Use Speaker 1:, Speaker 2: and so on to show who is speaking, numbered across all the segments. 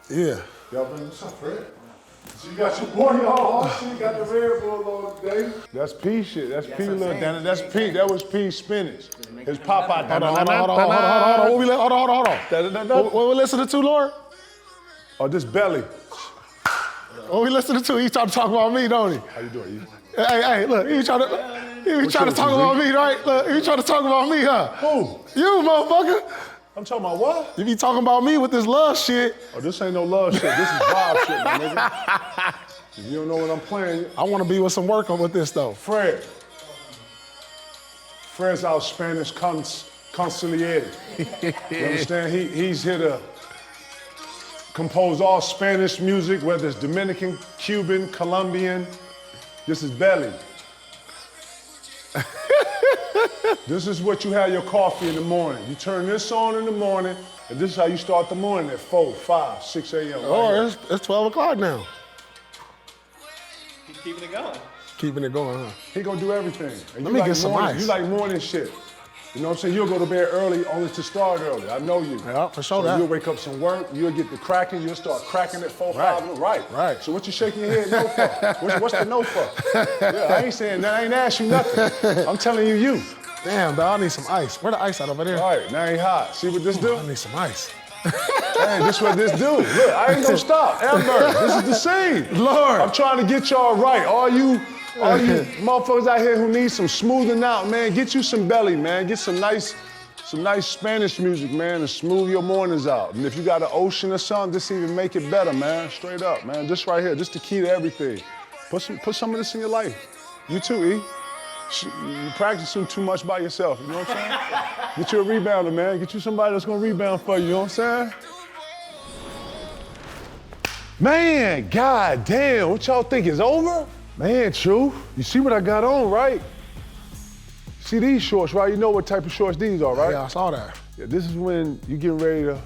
Speaker 1: Yeah.
Speaker 2: Y'all bring what's up, Fred? So you got your boy, y'all. You got the Red Bull on today. That's P shit. That's P little Danny. That's P. That was P spinach. His Popeye.
Speaker 1: Hold on. What we listening to, Lord?
Speaker 2: Oh, this Belly.
Speaker 1: What we listening to? He trying to talk about me, don't he?
Speaker 2: How you doing?
Speaker 1: Hey, look, he trying to talk about me, right? Look, he trying to talk about me, huh?
Speaker 2: Who?
Speaker 1: You, motherfucker.
Speaker 2: I'm talking about what?
Speaker 1: You be talking about me with this love shit.
Speaker 2: Oh, this ain't no love shit. This is vibe shit, my nigga. If you don't know what I'm playing.
Speaker 1: I want to be with some work on with this, though.
Speaker 2: Fred's our Spanish conciliated. You understand? He's here to compose all Spanish music, whether it's Dominican, Cuban, Colombian. This is Belly. This is what you have your coffee in the morning. You turn this on in the morning, and this is how you start the morning at 4, 5, 6 a.m.
Speaker 1: Oh, it's 12 o'clock now.
Speaker 3: He's keeping it going.
Speaker 1: Keeping it going, huh?
Speaker 2: He gonna do everything. And
Speaker 1: Let me get some ice.
Speaker 2: You like morning shit. You know what I'm saying? You'll go to bed early only to start early. I know you.
Speaker 1: Yeah, for sure.
Speaker 2: So you'll wake up some work, you'll get the cracking, you'll start cracking at 4, 5. Right. So what you shaking your head no for? What's the no for? Yeah, I ain't saying that. I ain't asked you nothing. I'm telling you.
Speaker 1: Damn, dog, I need some ice. Where the ice at over there?
Speaker 2: All right, now he hot. See what this do?
Speaker 1: I need some ice.
Speaker 2: Man, this what this do. Look, I ain't gonna stop ever. This is the scene.
Speaker 1: Lord.
Speaker 2: I'm trying to get y'all right. All you motherfuckers out here who need some smoothing out, man, get you some Belly, man. Get some nice Spanish music, man, and smooth your mornings out. And if you got an ocean or something, just even make it better, man. Straight up, man. This right here, this the key to everything. Put some of this in your life. You too, E. You practicing too much by yourself, you know what I'm saying? Get you a rebounder, man. Get you somebody that's gonna rebound for you know what I'm saying? Man, god damn, what y'all think is over? Man, true. You see what I got on, right? See these shorts, right? You know what type of shorts these are, right?
Speaker 1: Yeah, I saw that.
Speaker 2: Yeah, this is when you getting ready to.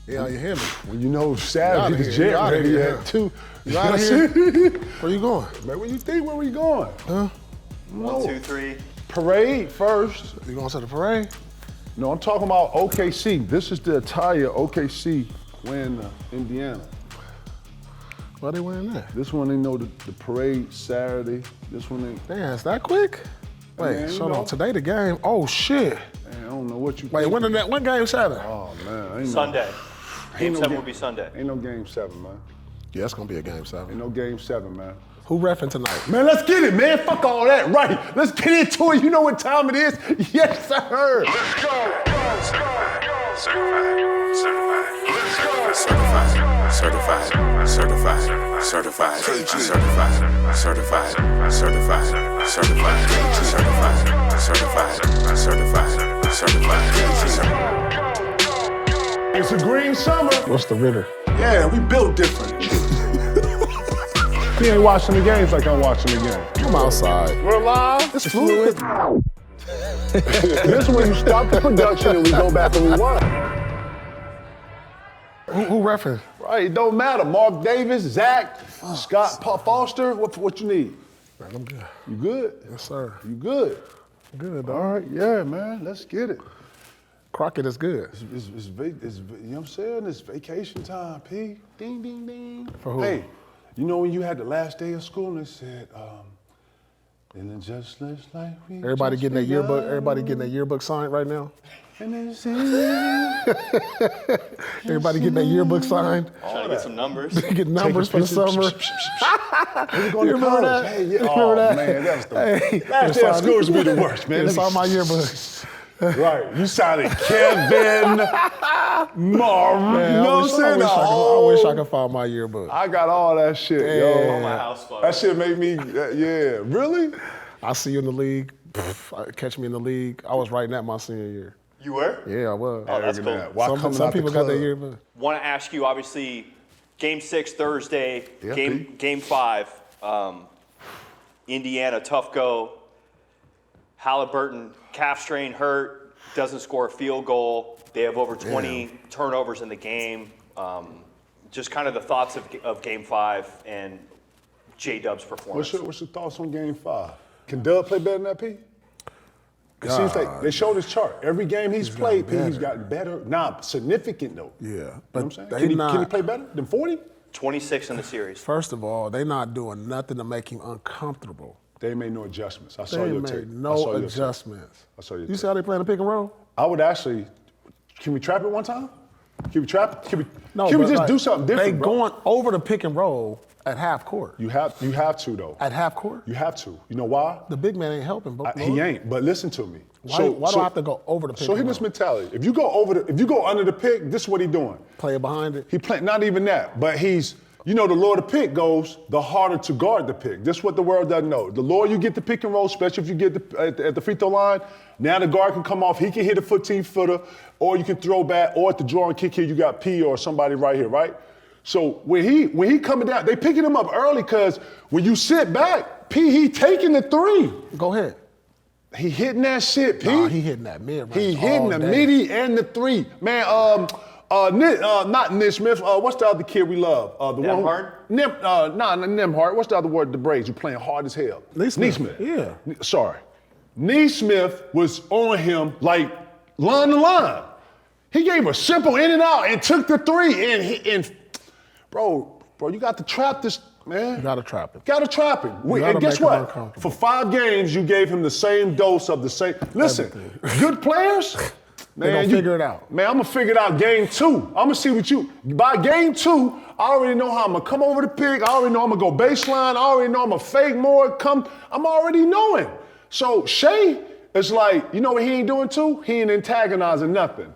Speaker 1: Yeah, you hear me?
Speaker 2: When you know Saturday is jet ready at 2.
Speaker 1: You out of here? Where you going?
Speaker 2: Man, where you think where we going?
Speaker 1: Huh?
Speaker 3: 1, 2, 3.
Speaker 2: Parade first.
Speaker 1: You going to the parade?
Speaker 2: No, I'm talking about OKC. This is the attire OKC wearing Indiana.
Speaker 1: Why they wearing that?
Speaker 2: This one they know the parade Saturday. This one they.
Speaker 1: Damn, it's that quick? Wait,
Speaker 2: Man,
Speaker 1: hold on. Today the game. Oh shit.
Speaker 2: Man, I don't know what you.
Speaker 1: Wait, when game 7?
Speaker 2: Oh man, ain't
Speaker 3: Sunday. Game
Speaker 2: no
Speaker 3: 7 will be Sunday.
Speaker 2: Ain't no game 7, man.
Speaker 1: Yeah, it's gonna be a game 7.
Speaker 2: Ain't no game 7, man.
Speaker 1: Who reffing tonight?
Speaker 2: Man, let's get it, man. Fuck all that. Right. Let's get into it. You know what time it is? Yes, sir. Let's go. Certified. It's a green summer.
Speaker 1: What's the ritter?
Speaker 2: Yeah, we built different. He ain't watching the games like I'm watching the game.
Speaker 1: I'm outside.
Speaker 2: We're live.
Speaker 1: It's fluid.
Speaker 2: This is when you stop the production and we go back and rewind.
Speaker 1: Who reffing?
Speaker 2: Right, it don't matter. Mark Davis, Zach, Scott Foster, what you need?
Speaker 1: Man, I'm good.
Speaker 2: You good?
Speaker 1: Yes, sir.
Speaker 2: You good?
Speaker 1: Good, dog.
Speaker 2: All right, yeah, man, let's get it.
Speaker 1: Crockett is good.
Speaker 2: It's you know what I'm saying? It's vacation time, P. Ding, ding, ding.
Speaker 1: For who?
Speaker 2: Hey, you know when you had the last day of school and they said, and it just looks like we
Speaker 1: Everybody
Speaker 2: just
Speaker 1: getting their yearbook.
Speaker 2: begun.
Speaker 1: Everybody getting their yearbook signed right now.
Speaker 2: And it's
Speaker 1: Everybody getting their yearbook signed.
Speaker 3: Trying to get some numbers.
Speaker 1: Get numbers for the summer.
Speaker 2: We're going to
Speaker 1: remember
Speaker 2: college.
Speaker 1: that?
Speaker 2: Hey, yeah.
Speaker 1: You
Speaker 2: Oh
Speaker 1: remember that?
Speaker 2: man, that's the
Speaker 1: Hey,
Speaker 2: last day of school used to be the worst, man.
Speaker 1: It's on my yearbook.
Speaker 2: Right, you sounded Kevin Marvin.
Speaker 1: Man,
Speaker 2: You know what I'm saying?
Speaker 1: I wish I could find my yearbook.
Speaker 2: I got all that shit, yo.
Speaker 3: On my house phone.
Speaker 2: That shit made me, yeah, really?
Speaker 1: I see you in the league. Catch me in the league. I was writing that my senior year.
Speaker 3: You were?
Speaker 1: Yeah, I was.
Speaker 3: Oh, that's cool.
Speaker 1: Some people got their yearbook.
Speaker 3: Want to ask you, obviously, Game 6 Thursday,
Speaker 2: Yeah,
Speaker 3: Game 5, Indiana, tough go. Halliburton, calf strain hurt, doesn't score a field goal. They have over 20 turnovers in the game. Just kind of the thoughts of Game 5 and J-Dub's performance.
Speaker 2: What's your thoughts on Game 5? Can Dub play better than that, P? It seems like they showed his chart. Every game he's played, P, he's gotten better. Nah, significant though.
Speaker 1: Yeah,
Speaker 2: You know
Speaker 1: but
Speaker 2: what I'm saying? Can he play better than 40?
Speaker 3: 26 in the series.
Speaker 1: First of all, they're not doing nothing to make him uncomfortable.
Speaker 2: They made no adjustments. I saw
Speaker 1: They
Speaker 2: your
Speaker 1: made
Speaker 2: tape.
Speaker 1: no adjustments.
Speaker 2: I saw your
Speaker 1: You
Speaker 2: tape.
Speaker 1: see how they play in the pick and roll?
Speaker 2: I would actually, can we trap it one time? Can we trap it? Can we
Speaker 1: No,
Speaker 2: just
Speaker 1: but like,
Speaker 2: do something different,
Speaker 1: They
Speaker 2: bro?
Speaker 1: going over the pick and roll at half court.
Speaker 2: You have to though.
Speaker 1: At half court?
Speaker 2: You have to. You know why?
Speaker 1: The big man ain't helping, bro.
Speaker 2: He ain't. But listen to me.
Speaker 1: Why do I have to go over the pick
Speaker 2: So
Speaker 1: and
Speaker 2: here's this
Speaker 1: roll?
Speaker 2: mentality. If you go under the pick, this is what he doing.
Speaker 1: Play it behind it.
Speaker 2: He play not even that, but he's. You know, the lower the pick goes, the harder to guard the pick. This is what the world doesn't know. The lower you get the pick and roll, especially if you get at the free throw line, now the guard can come off. He can hit a 15-footer, or you can throw back, or at the draw and kick here, you got P or somebody right here, right? So when he coming down, they picking him up early because when you sit back, P, he taking the three.
Speaker 1: Go ahead.
Speaker 2: He hitting that shit, P.
Speaker 1: Nah, he hitting that mid range.
Speaker 2: He hitting the midi and the three. Man, not Nick Smith. What's the other kid we love? The
Speaker 3: Nemhard?
Speaker 2: Not Nemhard. What's the other word? The Braves. You're playing hard as hell.
Speaker 1: Neesmith. Yeah.
Speaker 2: Sorry. Neesmith was on him like line to line. He gave a simple in and out and took the three. And bro, you got to trap this, man.
Speaker 1: You got to trap him.
Speaker 2: Got to trap him.
Speaker 1: gotta
Speaker 2: And guess
Speaker 1: make him
Speaker 2: what?
Speaker 1: uncomfortable.
Speaker 2: For 5 games, you gave him the same dose of the same. Listen, good players.
Speaker 1: They gonna figure it out.
Speaker 2: Man, I'm gonna figure it out game 2. I'm gonna see what you. By game 2, I already know how I'm gonna come over the pick. I already know I'm gonna go baseline. I already know I'm gonna fake more. I'm already knowing. So Shea is like, you know what he ain't doing too? He ain't antagonizing nothing.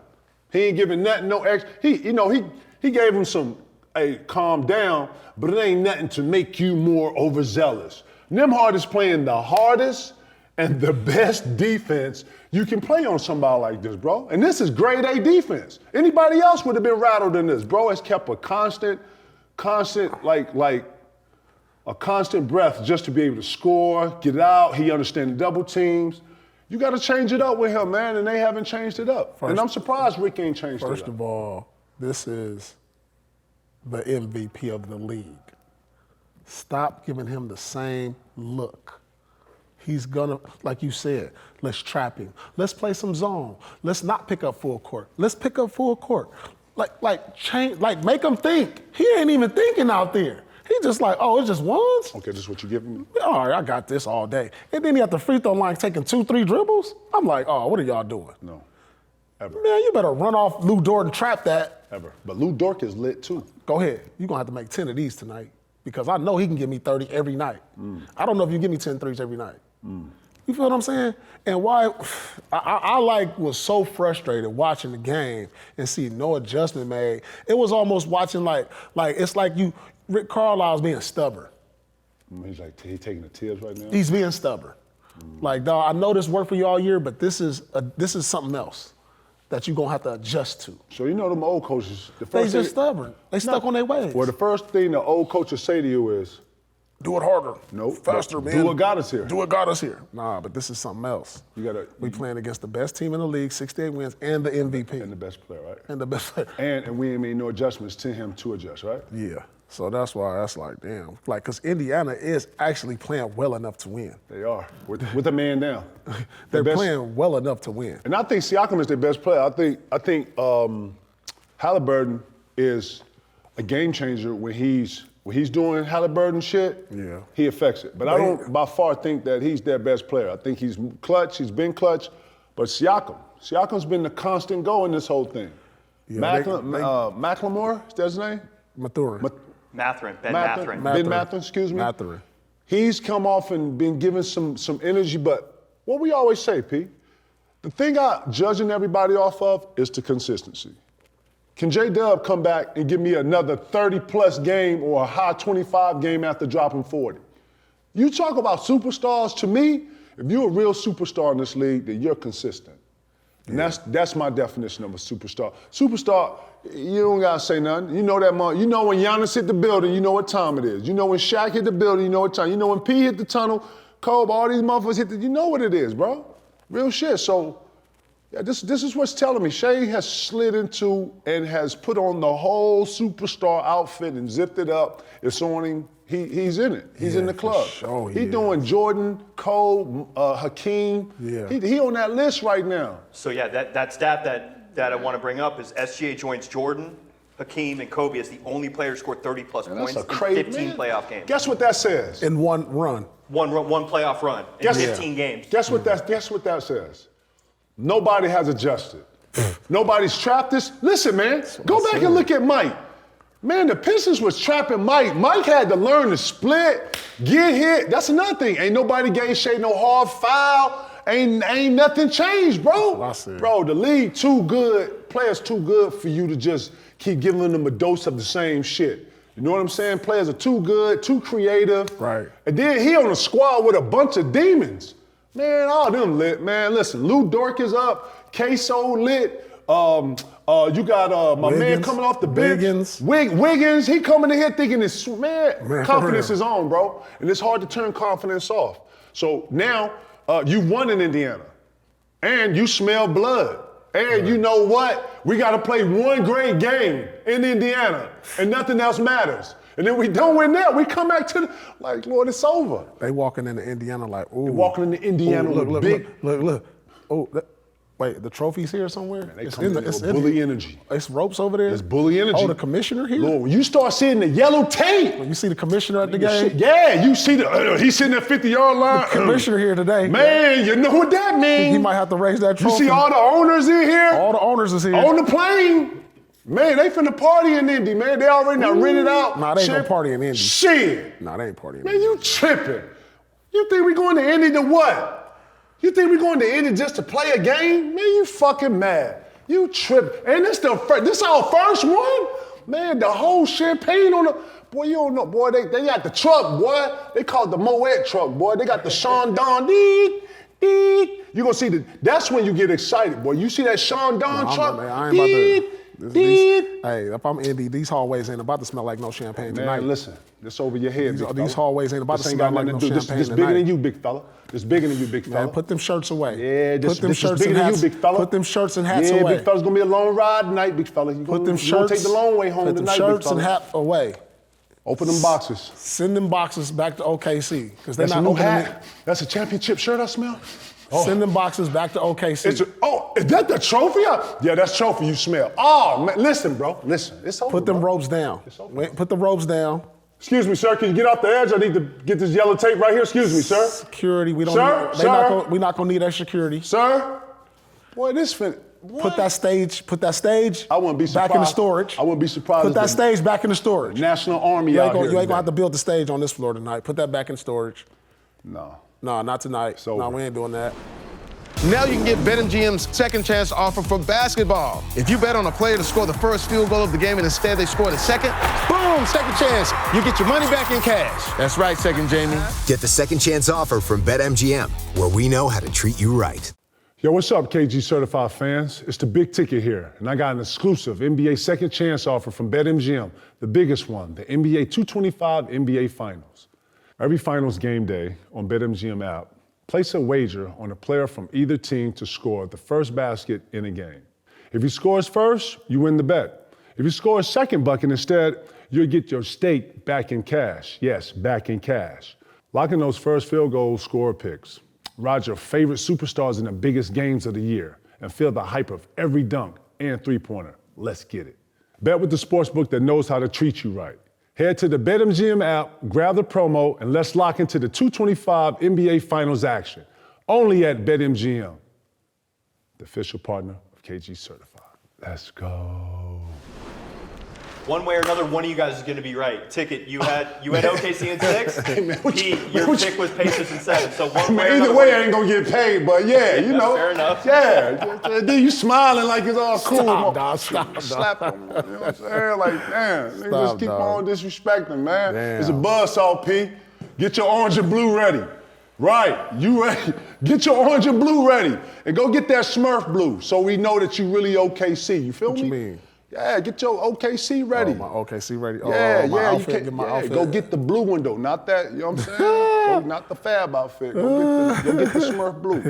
Speaker 2: He ain't giving nothing, no extra. He gave him some, hey, calm down, but it ain't nothing to make you more overzealous. Nemhard is playing the hardest and the best defense you can play on somebody like this, bro. And this is grade A defense. Anybody else would have been rattled in this. Bro has kept a constant, like a constant breath just to be able to score, get it out. He understands double teams. You got to change it up with him, man, and they haven't changed it up. And I'm surprised Rick ain't changed it up.
Speaker 1: First of all, this is the MVP of the league. Stop giving him the same look. He's gonna, like you said, let's trap him. Let's play some zone. Let's not pick up full court. Let's pick up full court. Like make him think. He ain't even thinking out there. He just like, oh, it's just ones?
Speaker 2: Okay, this is what you giving me?
Speaker 1: All right, I got this all day. And then he at the free throw line taking 2-3 dribbles. I'm like, oh, what are y'all doing?
Speaker 2: No, ever.
Speaker 1: Man, you better run off Lou Dort and trap that.
Speaker 2: Ever. But Lou Dort is lit too.
Speaker 1: Go ahead. You're going to have to make 10 of these tonight because I know he can give me 30 every night. I don't know if you give me 10 threes every night. You feel what I'm saying? And why I was so frustrated watching the game and see no adjustment made. It was almost watching like it's like Rick Carlisle's being stubborn.
Speaker 2: He's like, he taking the tips right now?
Speaker 1: He's being stubborn. Like, dog, I know this worked for you all year, but this is something else that you're going to have to adjust to.
Speaker 2: So you know them old coaches,
Speaker 1: They just stubborn. They stuck on their ways.
Speaker 2: Well, the first thing the old coaches say to you is,
Speaker 1: do it harder.
Speaker 2: Nope.
Speaker 1: Faster, man.
Speaker 2: Do what got us here.
Speaker 1: Do what got us here. Nah, but this is something else.
Speaker 2: We
Speaker 1: playing against the best team in the league, 68 wins, and the MVP.
Speaker 2: And the best player, right?
Speaker 1: And the best player.
Speaker 2: And we ain't made no adjustments to him to adjust, right?
Speaker 1: Yeah. So that's why that's like, damn. Like, because Indiana is actually playing well enough to win.
Speaker 2: They are, with a man down.
Speaker 1: They're playing well enough to win.
Speaker 2: And I think Siakam is their best player. I think Halliburton is a game changer when he's doing Halliburton shit.
Speaker 1: Yeah.
Speaker 2: He affects it. But I don't by far think that he's their best player. I think he's clutch. He's been clutch. But Siakam's been the constant go in this whole thing.
Speaker 1: Yeah,
Speaker 2: Macklemore, is that his name?
Speaker 1: Mathurin.
Speaker 3: Ben Mathurin.
Speaker 2: Ben Mathurin, excuse me.
Speaker 1: Mathurin.
Speaker 2: He's come off and been given some energy, but what we always say, P, the thing I'm judging everybody off of is the consistency. Can J-Dub come back and give me another 30-plus game or a high 25 game after dropping 40? You talk about superstars, to me, if you're a real superstar in this league, then you're consistent. And that's my definition of a superstar. Superstar, you don't gotta say nothing. You know that you know when Giannis hit the building, you know what time it is. You know when Shaq hit the building, you know what time. You know when P hit the tunnel, Kobe, all these motherfuckers hit you know what it is, bro. Real shit. So Yeah, this is what's telling me. Shea has slid into and has put on the whole superstar outfit and zipped it up. It's on him. He's in it. He's in the club.
Speaker 1: Sure
Speaker 2: He's doing Jordan, Cole, Hakeem.
Speaker 1: Yeah.
Speaker 2: He on that list right now.
Speaker 3: So yeah, that stat that I want to bring up is SGA joins Jordan, Hakeem, and Kobe as the only player to score 30-plus points in 15 playoff games.
Speaker 2: Guess what that says?
Speaker 1: In one run.
Speaker 3: One playoff run in 15 games.
Speaker 2: Guess what that says? Nobody has adjusted. Nobody's trapped this. Listen, man, go back and look at Mike. Man, the Pistons was trapping Mike. Mike had to learn to split, get hit. That's another thing. Ain't nobody gave Shea no hard foul. Ain't nothing changed, bro. Bro, the league too good, players too good for you to just keep giving them a dose of the same shit. You know what I'm saying? Players are too good, too creative.
Speaker 1: Right.
Speaker 2: And then he on a squad with a bunch of demons. Man, all them lit, man. Listen, Lou Dort is up, Queso lit. You got my man coming off the bench. Wiggins, he coming in here thinking this, man, confidence is on, bro. And it's hard to turn confidence off. So now you won in Indiana. And you smell blood. And you know what? We got to play one great game in Indiana, and nothing else matters. And then we don't win that. We come back to like, Lord, it's over.
Speaker 1: They walking into Indiana like, ooh.
Speaker 2: They walking into Indiana with big.
Speaker 1: Look. Oh, wait, the trophy's here somewhere?
Speaker 2: Man, it's bully energy.
Speaker 1: It's ropes over there?
Speaker 2: It's bully energy.
Speaker 1: Oh, the commissioner here?
Speaker 2: Lord, when you start seeing the yellow tape.
Speaker 1: When you see the commissioner at the game?
Speaker 2: Yeah, you see he's sitting at 50-yard line.
Speaker 1: The commissioner here today.
Speaker 2: Man, you know what that means.
Speaker 1: He might have to raise that trophy.
Speaker 2: You see all the owners in here?
Speaker 1: All the owners is here.
Speaker 2: On the plane. Man, they finna party in Indy, man. They already done rented out.
Speaker 1: Nah, they ain't gonna party in Indy.
Speaker 2: Shit.
Speaker 1: Nah, they ain't partying in
Speaker 2: Man,
Speaker 1: Indy.
Speaker 2: you tripping. You think we going to Indy to what? You think we going to Indy just to play a game? Man, you fucking mad. You tripping. And this our first one? Man, the whole champagne on the, boy, you don't know, boy, they got the truck, boy. They call it the Moet truck, boy. They got the Sean Don, deed. You gonna see that's when you get excited, boy. You see that Sean Don truck?
Speaker 1: I ain't about to. Hey, if I'm Indy, these hallways ain't about to smell like no champagne tonight.
Speaker 2: Man, listen, this over your head, big fella.
Speaker 1: These hallways ain't about to smell like no champagne tonight.
Speaker 2: This bigger than you, big fella. This bigger than you, big fella.
Speaker 1: Man, put them shirts away.
Speaker 2: Yeah, this
Speaker 1: put them shirts
Speaker 2: bigger
Speaker 1: and
Speaker 2: than
Speaker 1: hats.
Speaker 2: you, big fella.
Speaker 1: Put them shirts and hats
Speaker 2: away.
Speaker 1: away.
Speaker 2: Yeah, big fella's gonna be a long ride tonight, big fella.
Speaker 1: Put them
Speaker 2: you
Speaker 1: shirts.
Speaker 2: gonna take the long way home tonight, big fella.
Speaker 1: Put them shirts and hats away.
Speaker 2: Open them boxes.
Speaker 1: Send them boxes back to OKC because they're
Speaker 2: That's
Speaker 1: not
Speaker 2: a new
Speaker 1: opening
Speaker 2: hat. That's a championship shirt I smell.
Speaker 1: Oh. Send them boxes back to OKC.
Speaker 2: Is that the trophy? Yeah, that's trophy you smell. Oh, man, listen, bro. Listen, it's over,
Speaker 1: Put them
Speaker 2: bro.
Speaker 1: ropes down.
Speaker 2: It's over.
Speaker 1: Wait, put the ropes down.
Speaker 2: Excuse me, sir. Can you get off the edge? I need to get this yellow tape right here. Excuse me, sir.
Speaker 1: Security. We don't.
Speaker 2: Sir,
Speaker 1: we're not gonna need that security.
Speaker 2: Sir. Boy, this fin.
Speaker 1: Put that stage.
Speaker 2: I wouldn't be surprised.
Speaker 1: Back in the storage.
Speaker 2: I wouldn't be surprised.
Speaker 1: Put that stage back in the storage.
Speaker 2: National Army
Speaker 1: You
Speaker 2: out here.
Speaker 1: You ain't gonna have to build the stage on this floor tonight. Put that back in storage.
Speaker 2: No.
Speaker 1: No, not tonight. No, we ain't doing that.
Speaker 4: Now you can get BetMGM's second chance offer for basketball. If you bet on a player to score the first field goal of the game and instead they score the second, boom, second chance. You get your money back in cash. That's right, Second Jamie.
Speaker 5: Get the second chance offer from BetMGM, where we know how to treat you right.
Speaker 2: Yo, what's up, KG Certified fans? It's the Big Ticket here, and I got an exclusive NBA second chance offer from BetMGM, the biggest one, the NBA 225 NBA Finals. Every Finals game day on BetMGM app, place a wager on a player from either team to score the first basket in a game. If he scores first, you win the bet. If he scores second bucket instead, you'll get your stake back in cash. Yes, back in cash. Lock in those first field goal score picks. Ride your favorite superstars in the biggest games of the year and feel the hype of every dunk and three-pointer. Let's get it. Bet with the sportsbook that knows how to treat you right. Head to the BetMGM app, grab the promo, and let's lock into the 225 NBA Finals action. Only at BetMGM, the official partner of KG Certified. Let's go.
Speaker 3: One way or another, one of you guys is going to be right. Ticket, you had OKC in 6.
Speaker 2: Hey, man,
Speaker 3: Pete, your pick was Pacers in 7. So one way or
Speaker 2: Either
Speaker 3: another,
Speaker 2: way, I ain't gonna get paid, but yeah, you know.
Speaker 3: Fair enough.
Speaker 2: Yeah, then you smiling like it's all cool.
Speaker 1: Stop.
Speaker 2: Slap them. You know what I'm saying? Like, damn, niggas just keep
Speaker 1: dog.
Speaker 2: on disrespecting, man.
Speaker 1: Damn.
Speaker 2: It's a buzzsaw, P. Get your orange and blue ready. Right, you ready? Get your orange and blue ready. And go get that Smurf blue so we know that you really OKC. You feel me?
Speaker 1: What you mean?
Speaker 2: Yeah, get your OKC ready.
Speaker 1: Oh, my OKC ready.
Speaker 2: Yeah,
Speaker 1: my
Speaker 2: yeah,
Speaker 1: outfit, get my outfit.
Speaker 2: Go get the blue one though, not that. You know what I'm saying? Go, not the Fab outfit. Go get the Smurf blue.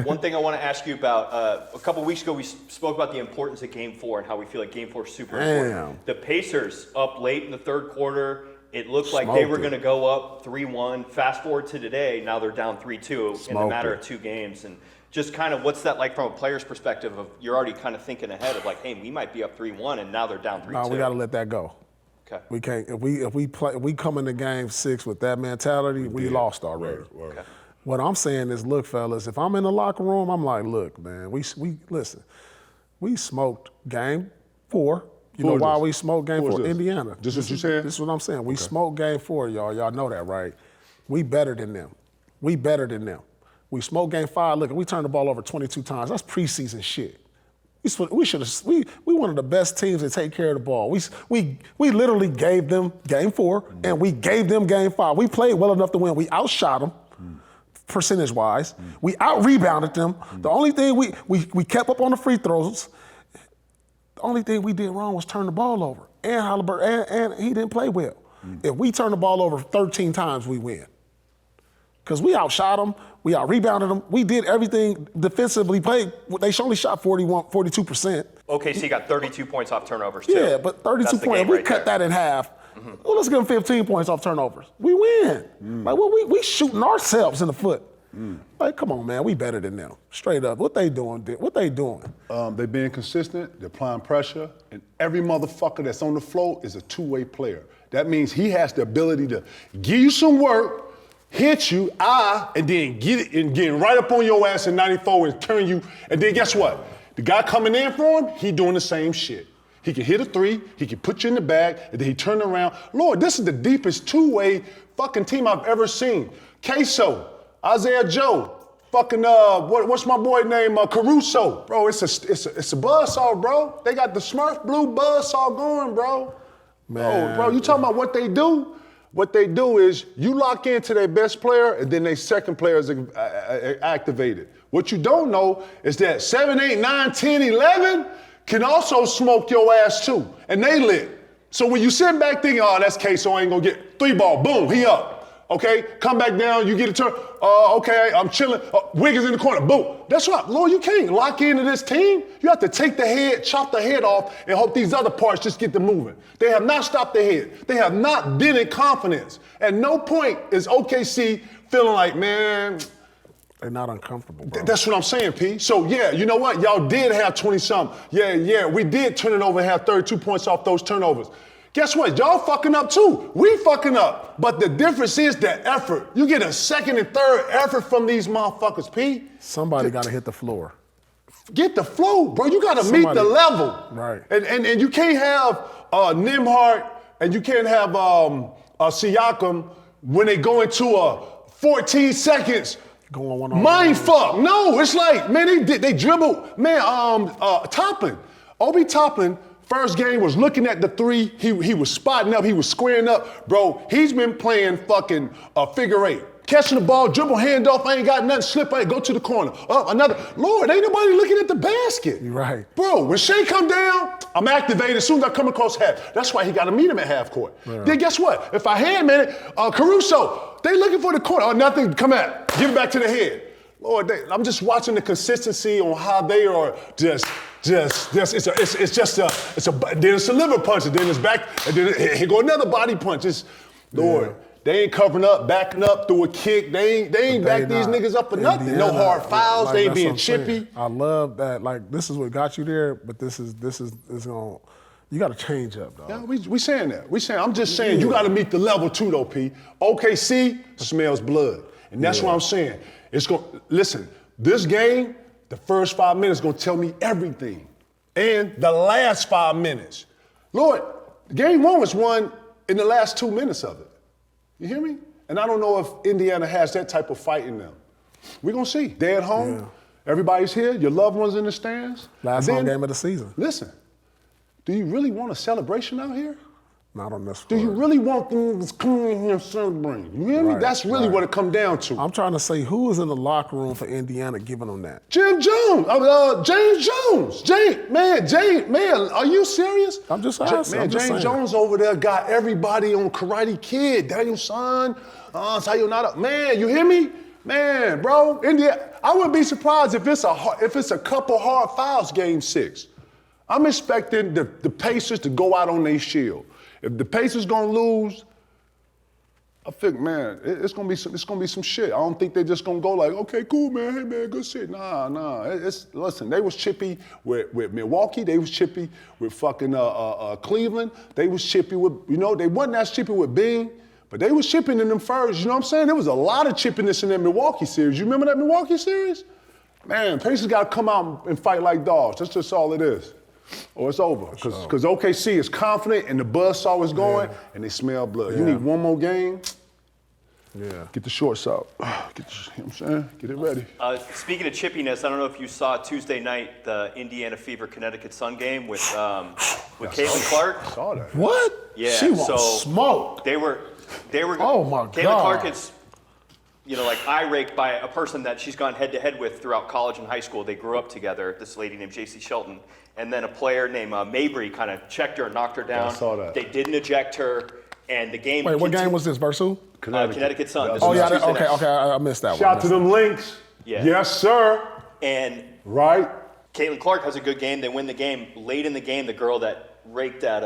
Speaker 3: One thing I want to ask you about, a couple weeks ago we spoke about the importance of Game 4 and how we feel like Game 4 is super important. The Pacers up late in the third quarter. It looked like they were going to go up 3-1. Fast forward to today, now they're down 3-2 in a matter of 2 games. And just kind of what's that like from a player's perspective of you're already kind of thinking ahead of like, hey, we might be up 3-1 and now they're down 3-2.
Speaker 1: No, we got to let that go.
Speaker 3: Okay.
Speaker 1: We can't. If we come into Game 6 with that mentality, we lost already.
Speaker 2: Word.
Speaker 3: Okay.
Speaker 1: What I'm saying is, look, fellas, if I'm in the locker room, I'm like, look, man, we listen. We smoked Game 4. You know why we smoked Game 4? Indiana.
Speaker 2: This what you saying?
Speaker 1: This is what I'm saying. We smoked Game 4, y'all. Y'all know that, right? We better than them. We better than them. We smoked Game 5. Look, we turned the ball over 22 times. That's preseason shit. We one of the best teams to take care of the ball. We literally gave them Game 4 and we gave them Game 5. We played well enough to win. We outshot them. Percentage-wise, we out-rebounded them. The only thing we kept up on the free throws. The only thing we did wrong was turn the ball over. And Halliburton, and he didn't play well. If we turn the ball over 13 times, we win. Because we outshot them, we out-rebounded them, we did everything defensively. They only shot 42%.
Speaker 3: OKC got 32 points off turnovers too.
Speaker 1: Yeah, but 32 points, we cut that in half. Well, let's give them 15 points off turnovers. We win. Like, we shooting ourselves in the foot. Like, come on, man, we better than them. Straight up, what they doing?
Speaker 2: They being consistent, they're applying pressure, and every motherfucker that's on the floor is a two-way player. That means he has the ability to give you some work, hit you, and then get it and get right up on your ass in 94 and turn you, and then guess what? The guy coming in for him, he doing the same shit. He can hit a 3, he can put you in the bag, and then he turn around. Lord, this is the deepest two-way fucking team I've ever seen. Queso, Isaiah Joe, fucking what's my boy name? Caruso, bro. It's a buzzsaw, bro. They got the Smurf blue buzzsaw going, bro.
Speaker 1: Man.
Speaker 2: Oh, bro, you talking about what they do? What they do is you lock into their best player, and then their second player is activated. What you don't know is that 7, 8, 9, 10, 11 can also smoke your ass too, and they lit. So when you sit back thinking, oh, that's Queso, I ain't gonna get 3 ball, boom, he up. Okay, come back down, you get a turn. Okay, I'm chilling. Wiggins in the corner, boom. That's right, Lord, you can't lock into this team. You have to take the head, chop the head off, and hope these other parts just get to moving. They have not stopped the head. They have not been in confidence. At no point is OKC feeling like, man,
Speaker 1: they're not uncomfortable, bro.
Speaker 2: That's what I'm saying, P. So, yeah, you know what? Y'all did have 20-something. Yeah, we did turn it over and have 32 points off those turnovers. Guess what? Y'all fucking up too. We fucking up. But the difference is the effort. You get a second and third effort from these motherfuckers, P.
Speaker 1: Somebody got to hit the floor.
Speaker 2: Get the flow, bro. You got to meet the level.
Speaker 1: Right.
Speaker 2: And you can't have Nimhart and you can't have Siakam when they go into a 14 seconds.
Speaker 1: Going one on
Speaker 2: mind fuck. No, it's like, man, they dribbled. Man, Toppin. Obi Toppin, first game was looking at the 3. He was spotting up. He was squaring up. Bro, he's been playing fucking figure 8. Catching the ball, dribble, hand off, I ain't got nothing, slip, I go to the corner. Up, another. Lord, ain't nobody looking at the basket.
Speaker 1: You're right.
Speaker 2: Bro, when Shea come down, I'm activated as soon as I come across half. That's why he got to meet him at half court. Yeah. Then guess what? If I hand man it, Caruso, they looking for the corner. Oh, nothing, come at. Give it back to the head. Lord, I'm just watching the consistency on how they are just then it's a liver punch, and then it's back, and then here go another body punch. Lord, they ain't covering up, backing up through a kick. They ain't back these niggas up for nothing. No hard fouls. Like, they ain't being chippy.
Speaker 1: I love that. Like, this is what got you there, but this is going. You got to change up, dog.
Speaker 2: Yeah, we saying that. I'm just saying you got to meet the level too, though, P. OKC smells blood, and that's what I'm saying. Listen, this game, the first 5 minutes gonna tell me everything. And the last 5 minutes. Lord, game 1 was won in the last 2 minutes of it. You hear me? And I don't know if Indiana has that type of fight in them. We're gonna see. They at home, everybody's here, your loved ones in the stands.
Speaker 1: Last home game of the season.
Speaker 2: Listen, do you really want a celebration out here?
Speaker 1: Not on this
Speaker 2: Do
Speaker 1: floor.
Speaker 2: you really want them to come in here and celebrate? You hear me?
Speaker 1: Right,
Speaker 2: That's really what it come down to.
Speaker 1: I'm trying to say who is in the locker room for Indiana giving them that?
Speaker 2: James Jones, man, are you serious?
Speaker 1: I'm just asking. I'm just
Speaker 2: James
Speaker 1: saying.
Speaker 2: Jones over there got everybody on Karate Kid, Daniel Son, Sayonara. Man, you hear me? Man, bro, I wouldn't be surprised if it's a couple hard fouls game 6. I'm expecting the Pacers to go out on their shield. If the Pacers gonna lose, I think, man, it's gonna be some shit. I don't think they're just gonna go like, okay, cool, man, hey man, good shit. Nah. Listen, they was chippy with Milwaukee, they was chippy with fucking Cleveland, they was chippy with, they wasn't as chippy with Bane, but they was chipping in them first. You know what I'm saying? There was a lot of chippiness in that Milwaukee series. You remember that Milwaukee series? Man, Pacers gotta come out and fight like dogs. That's just all it is. Or it's over. Because OKC is confident and the buzzsaw is going and they smell blood. You need one more game.
Speaker 1: Yeah.
Speaker 2: Get the shorts out. You know what I'm saying? Get it ready.
Speaker 3: Speaking of chippiness, I don't know if you saw Tuesday night the Indiana Fever Connecticut Sun game with Caitlin Clark.
Speaker 2: I saw that.
Speaker 1: What?
Speaker 3: Yeah,
Speaker 1: She wants
Speaker 3: so
Speaker 1: smoke.
Speaker 3: They were.
Speaker 1: Oh my
Speaker 3: Caitlin
Speaker 1: God.
Speaker 3: Clark is, like eye-raked by a person that she's gone head-to-head with throughout college and high school. They grew up together. This lady named J.C. Shelton, and then a player named Mabry kind of checked her and knocked her down.
Speaker 2: I saw that.
Speaker 3: They didn't eject her, and the game.
Speaker 1: Wait, what game was this? Versus who?
Speaker 3: Connecticut Sun. This
Speaker 1: Oh,
Speaker 3: was
Speaker 1: yeah.
Speaker 3: Tuesday night.
Speaker 1: Okay. I missed that one.
Speaker 2: Shout out to them Lynx.
Speaker 3: Yeah.
Speaker 2: Yes, sir.
Speaker 3: And
Speaker 2: Right.
Speaker 3: Caitlin Clark has a good game. They win the game. Late in the game, the girl that raked at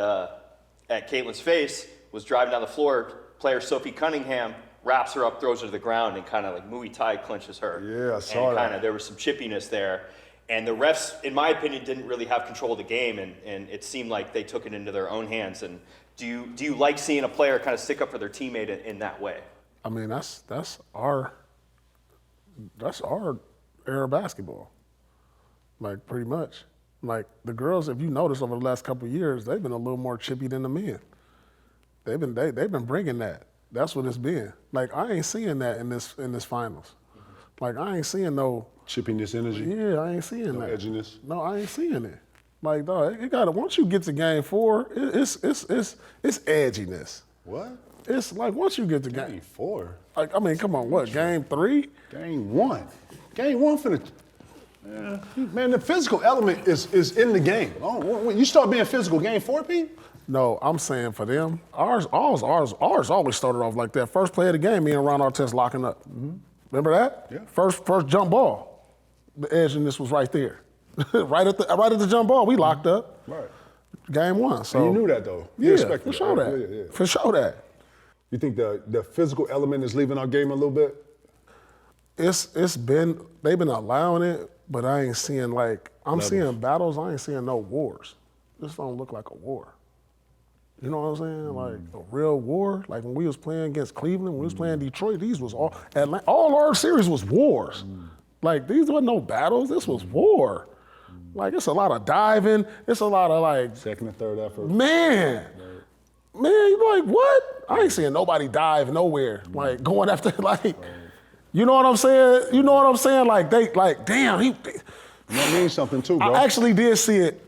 Speaker 3: Caitlin's face was driving down the floor. Player Sophie Cunningham wraps her up, throws her to the ground, and kind of like Muay Thai clinches her.
Speaker 2: Yeah, I saw
Speaker 3: and
Speaker 2: that.
Speaker 3: kind of there was some chippiness there. And the refs, in my opinion, didn't really have control of the game, and it seemed like they took it into their own hands. And do you like seeing a player kind of stick up for their teammate in that way?
Speaker 1: I mean, that's our era of basketball. Like, pretty much. Like, the girls, if you notice over the last couple of years, they've been a little more chippy than the men. They've been bringing that. That's what it's been. Like, I ain't seeing that in this finals. Like, I ain't seeing no.
Speaker 2: Chippiness energy.
Speaker 1: Yeah, I ain't seeing that.
Speaker 2: Edginess.
Speaker 1: No, I ain't seeing it. Like, dog, it gotta. Once you get to game 4, it's edginess.
Speaker 2: What?
Speaker 1: It's like once you get to
Speaker 2: Game 4.
Speaker 1: like, I mean, come on, what? Game 3?
Speaker 2: Game 1. Game 1 for the. Man, the physical element is in the game. When you start being physical, game 4, Pete?
Speaker 1: No, I'm saying for them, ours always started off like that. First play of the game, me and Ron Artest locking up. Remember that?
Speaker 2: Yeah.
Speaker 1: First jump ball, the edginess was right there, right at the jump ball. We locked up.
Speaker 2: Right.
Speaker 1: Game 1. So
Speaker 2: And you knew that though. You
Speaker 1: Yeah,
Speaker 2: expected
Speaker 1: for sure that.
Speaker 2: Yeah.
Speaker 1: For sure that.
Speaker 2: You think the physical element is leaving our game a little bit?
Speaker 1: They've been allowing it, but I ain't seeing I'm seeing battles. I ain't seeing no wars. This don't look like a war. You know what I'm saying? Like a real war. Like when we was playing against Cleveland, when we was playing Detroit, these was all our series was wars. Like these wasn't no battles. This was war. Like it's a lot of diving. It's a lot of like
Speaker 2: Second and third effort.
Speaker 1: man, you like what? I ain't seeing nobody dive nowhere. Like going after like, you know what I'm saying? You know what I'm saying? Like damn.
Speaker 2: That means something too, bro.
Speaker 1: I actually did see it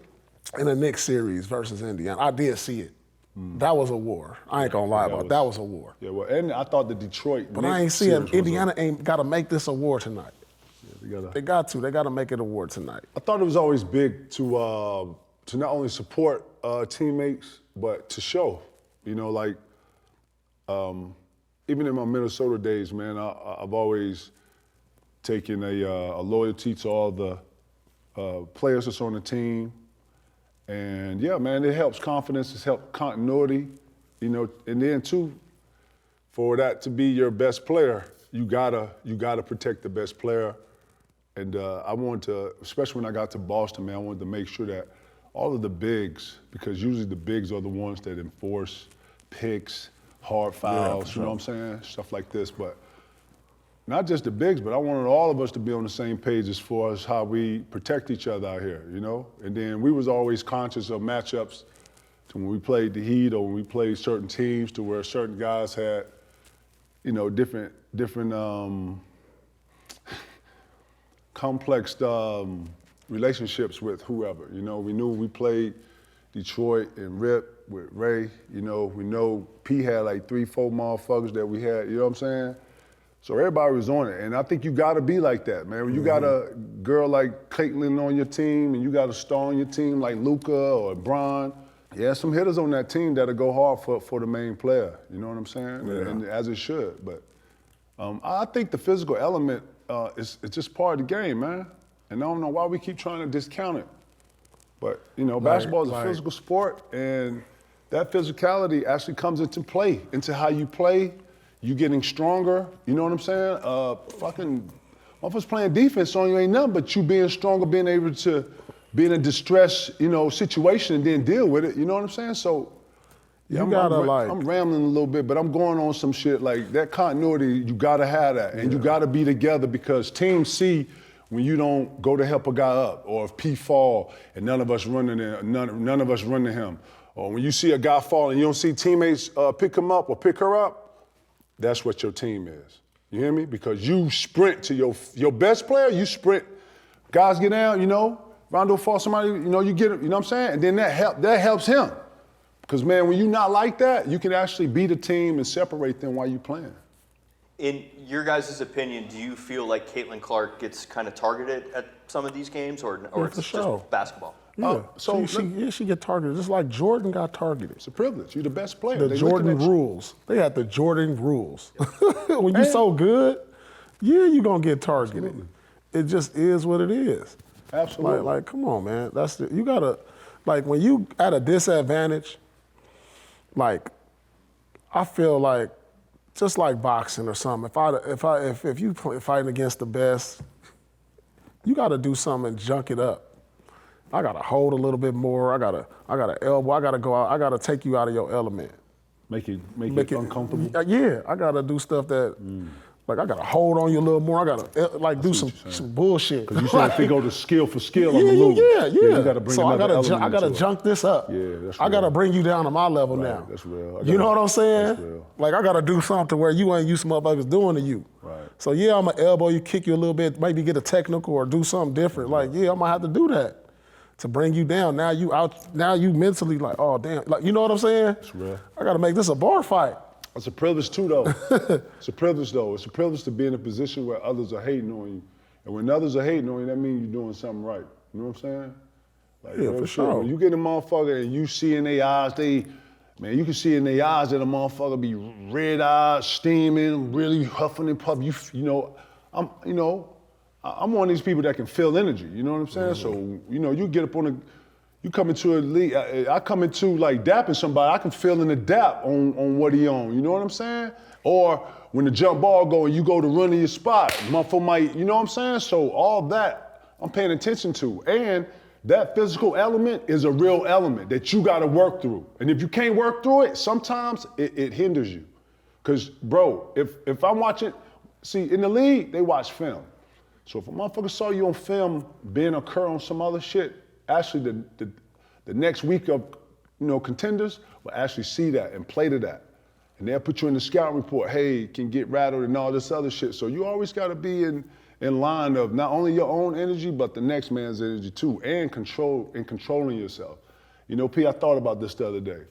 Speaker 1: in the Knicks series versus Indiana. I did see it. That was a war. I ain't gonna lie about it. That was a war.
Speaker 2: Yeah, well, and I thought the Detroit.
Speaker 1: But
Speaker 2: Knicks
Speaker 1: I ain't seeing
Speaker 2: series was
Speaker 1: Indiana ain't got to make this a war tonight. They got to make it a war tonight.
Speaker 2: I thought it was always big to not only support teammates, but to show. You know, like even in my Minnesota days, man, I've always taken a loyalty to all the players that's on the team. And yeah, man, it helps confidence, it's helped continuity, you know, and then too, for that to be your best player, you gotta protect the best player. And I wanted to, especially when I got to Boston, man, I wanted to make sure that all of the bigs, because usually the bigs are the ones that enforce picks, hard fouls, you know what I'm saying? Stuff like this, but not just the bigs, but I wanted all of us to be on the same page as far as how we protect each other out here, you know? And then we was always conscious of matchups to when we played the Heat or when we played certain teams to where certain guys had, you know, different complex relationships with whoever. You know, we knew we played Detroit and Rip with Ray. You know, we know P had like 3-4 motherfuckers that we had, you know what I'm saying? So everybody was on it. And I think you gotta be like that, man. When you got a girl like Caitlin on your team and you got a star on your team like Luka or Bron, yeah, some hitters on that team that'll go hard for the main player, you know what I'm saying?
Speaker 1: Yeah.
Speaker 2: And as it should. But I think the physical element is just part of the game, man. And I don't know why we keep trying to discount it. But, you know, basketball is a physical sport, and that physicality actually comes into play, into how you play, you getting stronger, you know what I'm saying? Fucking motherfuckers playing defense on you ain't nothing but you being stronger, being able to be in a distress, you know, situation and then deal with it, you know what I'm saying? So, yeah, I'm rambling a little bit, but I'm going on some shit like that continuity, you gotta have that, and you gotta be together because teams see when you don't go to help a guy up, or if P fall and none of us run to him, or when you see a guy fall and you don't see teammates pick him up or pick her up, that's what your team is. You hear me? Because you sprint to your best player, you sprint. Guys get down, you know, Rondo falls somebody, you know, you get it, you know what I'm saying? And then that helps him. Because man, when you're not like that, you can actually beat a team and separate them while you're playing.
Speaker 3: In your guys' opinion, do you feel like Caitlin Clark gets kind of targeted at some of these games, or it's just basketball?
Speaker 1: Yeah, she get targeted, just like Jordan got targeted.
Speaker 2: It's a privilege. You're the best player.
Speaker 1: The Jordan rules. They had the Jordan rules. When you're so good, yeah, you're going to get targeted. Absolutely. It just is what it is.
Speaker 2: Absolutely.
Speaker 1: Like come on, man. You got to, like, when you at a disadvantage, like, I feel like, just like boxing or something, if you fighting against the best, you got to do something and junk it up. I got to hold a little bit more. I got to elbow. I got to go out. I got to take you out of your element.
Speaker 2: Make it uncomfortable.
Speaker 1: Yeah, I got to do stuff that, like, I got to hold on you a little more. I got to like do some bullshit.
Speaker 2: Because you said if they go to skill for skill on the move.
Speaker 1: Yeah.
Speaker 2: You got to bring
Speaker 1: so I got to
Speaker 2: to
Speaker 1: junk this up.
Speaker 2: Yeah, that's real.
Speaker 1: I got to bring you down to my level now.
Speaker 2: That's real.
Speaker 1: You know what I'm saying?
Speaker 2: That's real.
Speaker 1: Like, I got to do something where you ain't used to motherfuckers doing to you.
Speaker 2: Right.
Speaker 1: So yeah, I'm going to elbow you, kick you a little bit, maybe get a technical or do something different. Like, yeah, I'm going to have to do that to bring you down. Now you mentally like, oh, damn. Like, you know what I'm saying?
Speaker 2: That's real.
Speaker 1: I got to make this a bar fight.
Speaker 2: It's a privilege too, though. It's a privilege, though. It's a privilege to be in a position where others are hating on you. And when others are hating on you, that means you're doing something right. You know what I'm saying? Like,
Speaker 1: yeah, for sure.
Speaker 2: When you get a motherfucker and you see in their eyes, man, you can see in their eyes that a motherfucker be red-eyed, steaming, really huffing and puffing. I'm one of these people that can feel energy. You know what I'm saying? So, you know, you get up on you come into a league, I come into like dapping somebody, I can feel in the dap on what he on, you know what I'm saying? Or when the jump ball go and you go to run to your spot, motherfucker might, you know what I'm saying? So all that I'm paying attention to. And that physical element is a real element that you gotta work through. And if you can't work through it, sometimes it hinders you. Cause bro, if I'm watching, see in the league, they watch film. So if a motherfucker saw you on film being occur on some other shit, actually the next week of contenders will actually see that and play to that. And they'll put you in the scout report, hey, can get rattled and all this other shit. So you always gotta be in line of not only your own energy, but the next man's energy too, and controlling yourself. You know, P, I thought about this the other day.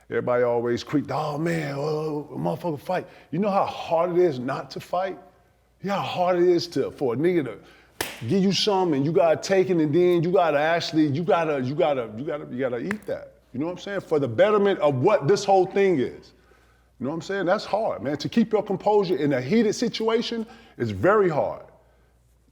Speaker 2: Everybody always creaked, oh man, a motherfucker fight. You know how hard it is not to fight? You know how hard it is for a nigga to give you something and you gotta take it, and then you gotta eat that. You know what I'm saying? For the betterment of what this whole thing is. You know what I'm saying? That's hard, man. To keep your composure in a heated situation is very hard.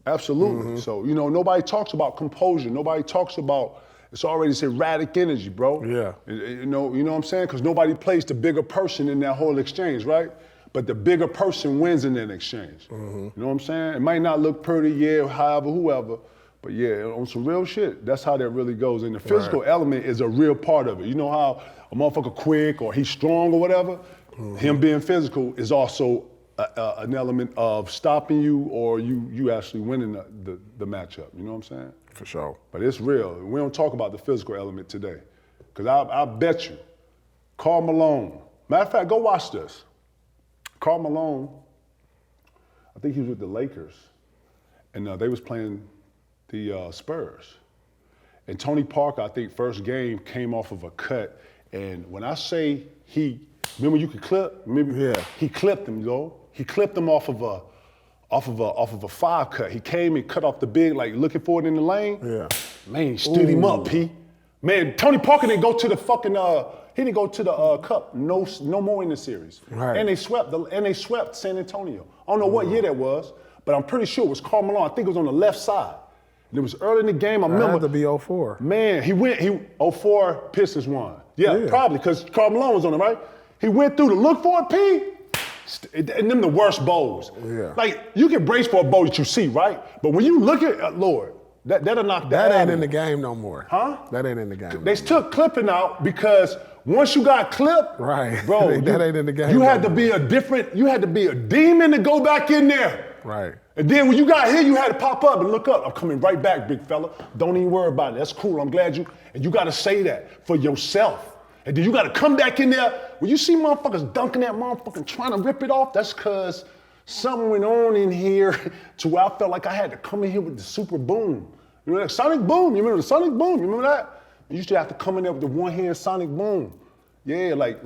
Speaker 2: Absolutely. So, nobody talks about composure. Nobody talks about, it's already this erratic energy, bro.
Speaker 1: Yeah.
Speaker 2: You know what I'm saying? Because nobody plays the bigger person in that whole exchange, right? But the bigger person wins in that exchange. You know what I'm saying? It might not look pretty, yeah, however, whoever, but yeah, on some real shit, that's how that really goes. And the physical element is a real part of it. You know how a motherfucker quick or he's strong or whatever? Him being physical is also an element of stopping you or you actually winning the matchup. You know what I'm saying?
Speaker 1: For sure.
Speaker 2: But it's real. We don't talk about the physical element today. Because I bet you, Karl Malone, matter of fact, go watch this. Karl Malone, I think he was with the Lakers, and they was playing the Spurs. And Tony Parker, I think first game came off of a cut. And when I say remember you could clip?
Speaker 1: Yeah.
Speaker 2: He clipped him, yo. He clipped him off of a 5 cut. He came and cut off the big, like looking for it in the lane.
Speaker 1: Yeah.
Speaker 2: Man, he stood him up, P. Man, Tony Parker didn't go to the fucking he didn't go to the cup no more in the series.
Speaker 1: Right.
Speaker 2: And they swept San Antonio. I don't know what year that was, but I'm pretty sure it was Carmelo. I think it was on the left side. And it was early in the game. I remember.
Speaker 1: It had to be 04.
Speaker 2: Man, he 04 Pistons won. Yeah. Probably, because Carmelo was on it, right? He went through to look for it, P. And them the worst bowls.
Speaker 1: Yeah.
Speaker 2: Like, you can brace for a bowl that you see, right? But when you look at, Lord, that'll knock
Speaker 1: That ain't
Speaker 2: out.
Speaker 1: in the game no more.
Speaker 2: Huh?
Speaker 1: That ain't in the game.
Speaker 2: They took clipping out because once you got clipped,
Speaker 1: Right.
Speaker 2: bro,
Speaker 1: That ain't in the game
Speaker 2: You had
Speaker 1: no
Speaker 2: to be a demon to go back in there.
Speaker 1: Right.
Speaker 2: And then when you got here, you had to pop up and look up. I'm coming right back, big fella. Don't even worry about it. That's cool. I'm glad and you got to say that for yourself. And then you got to come back in there. When you see motherfuckers dunking that motherfucker trying to rip it off, that's because something went on in here to where I felt like I had to come in here with the super boom. You know that sonic boom? You remember the sonic boom? You remember that? You used to have to come in there with the one-hand sonic boom. Yeah, like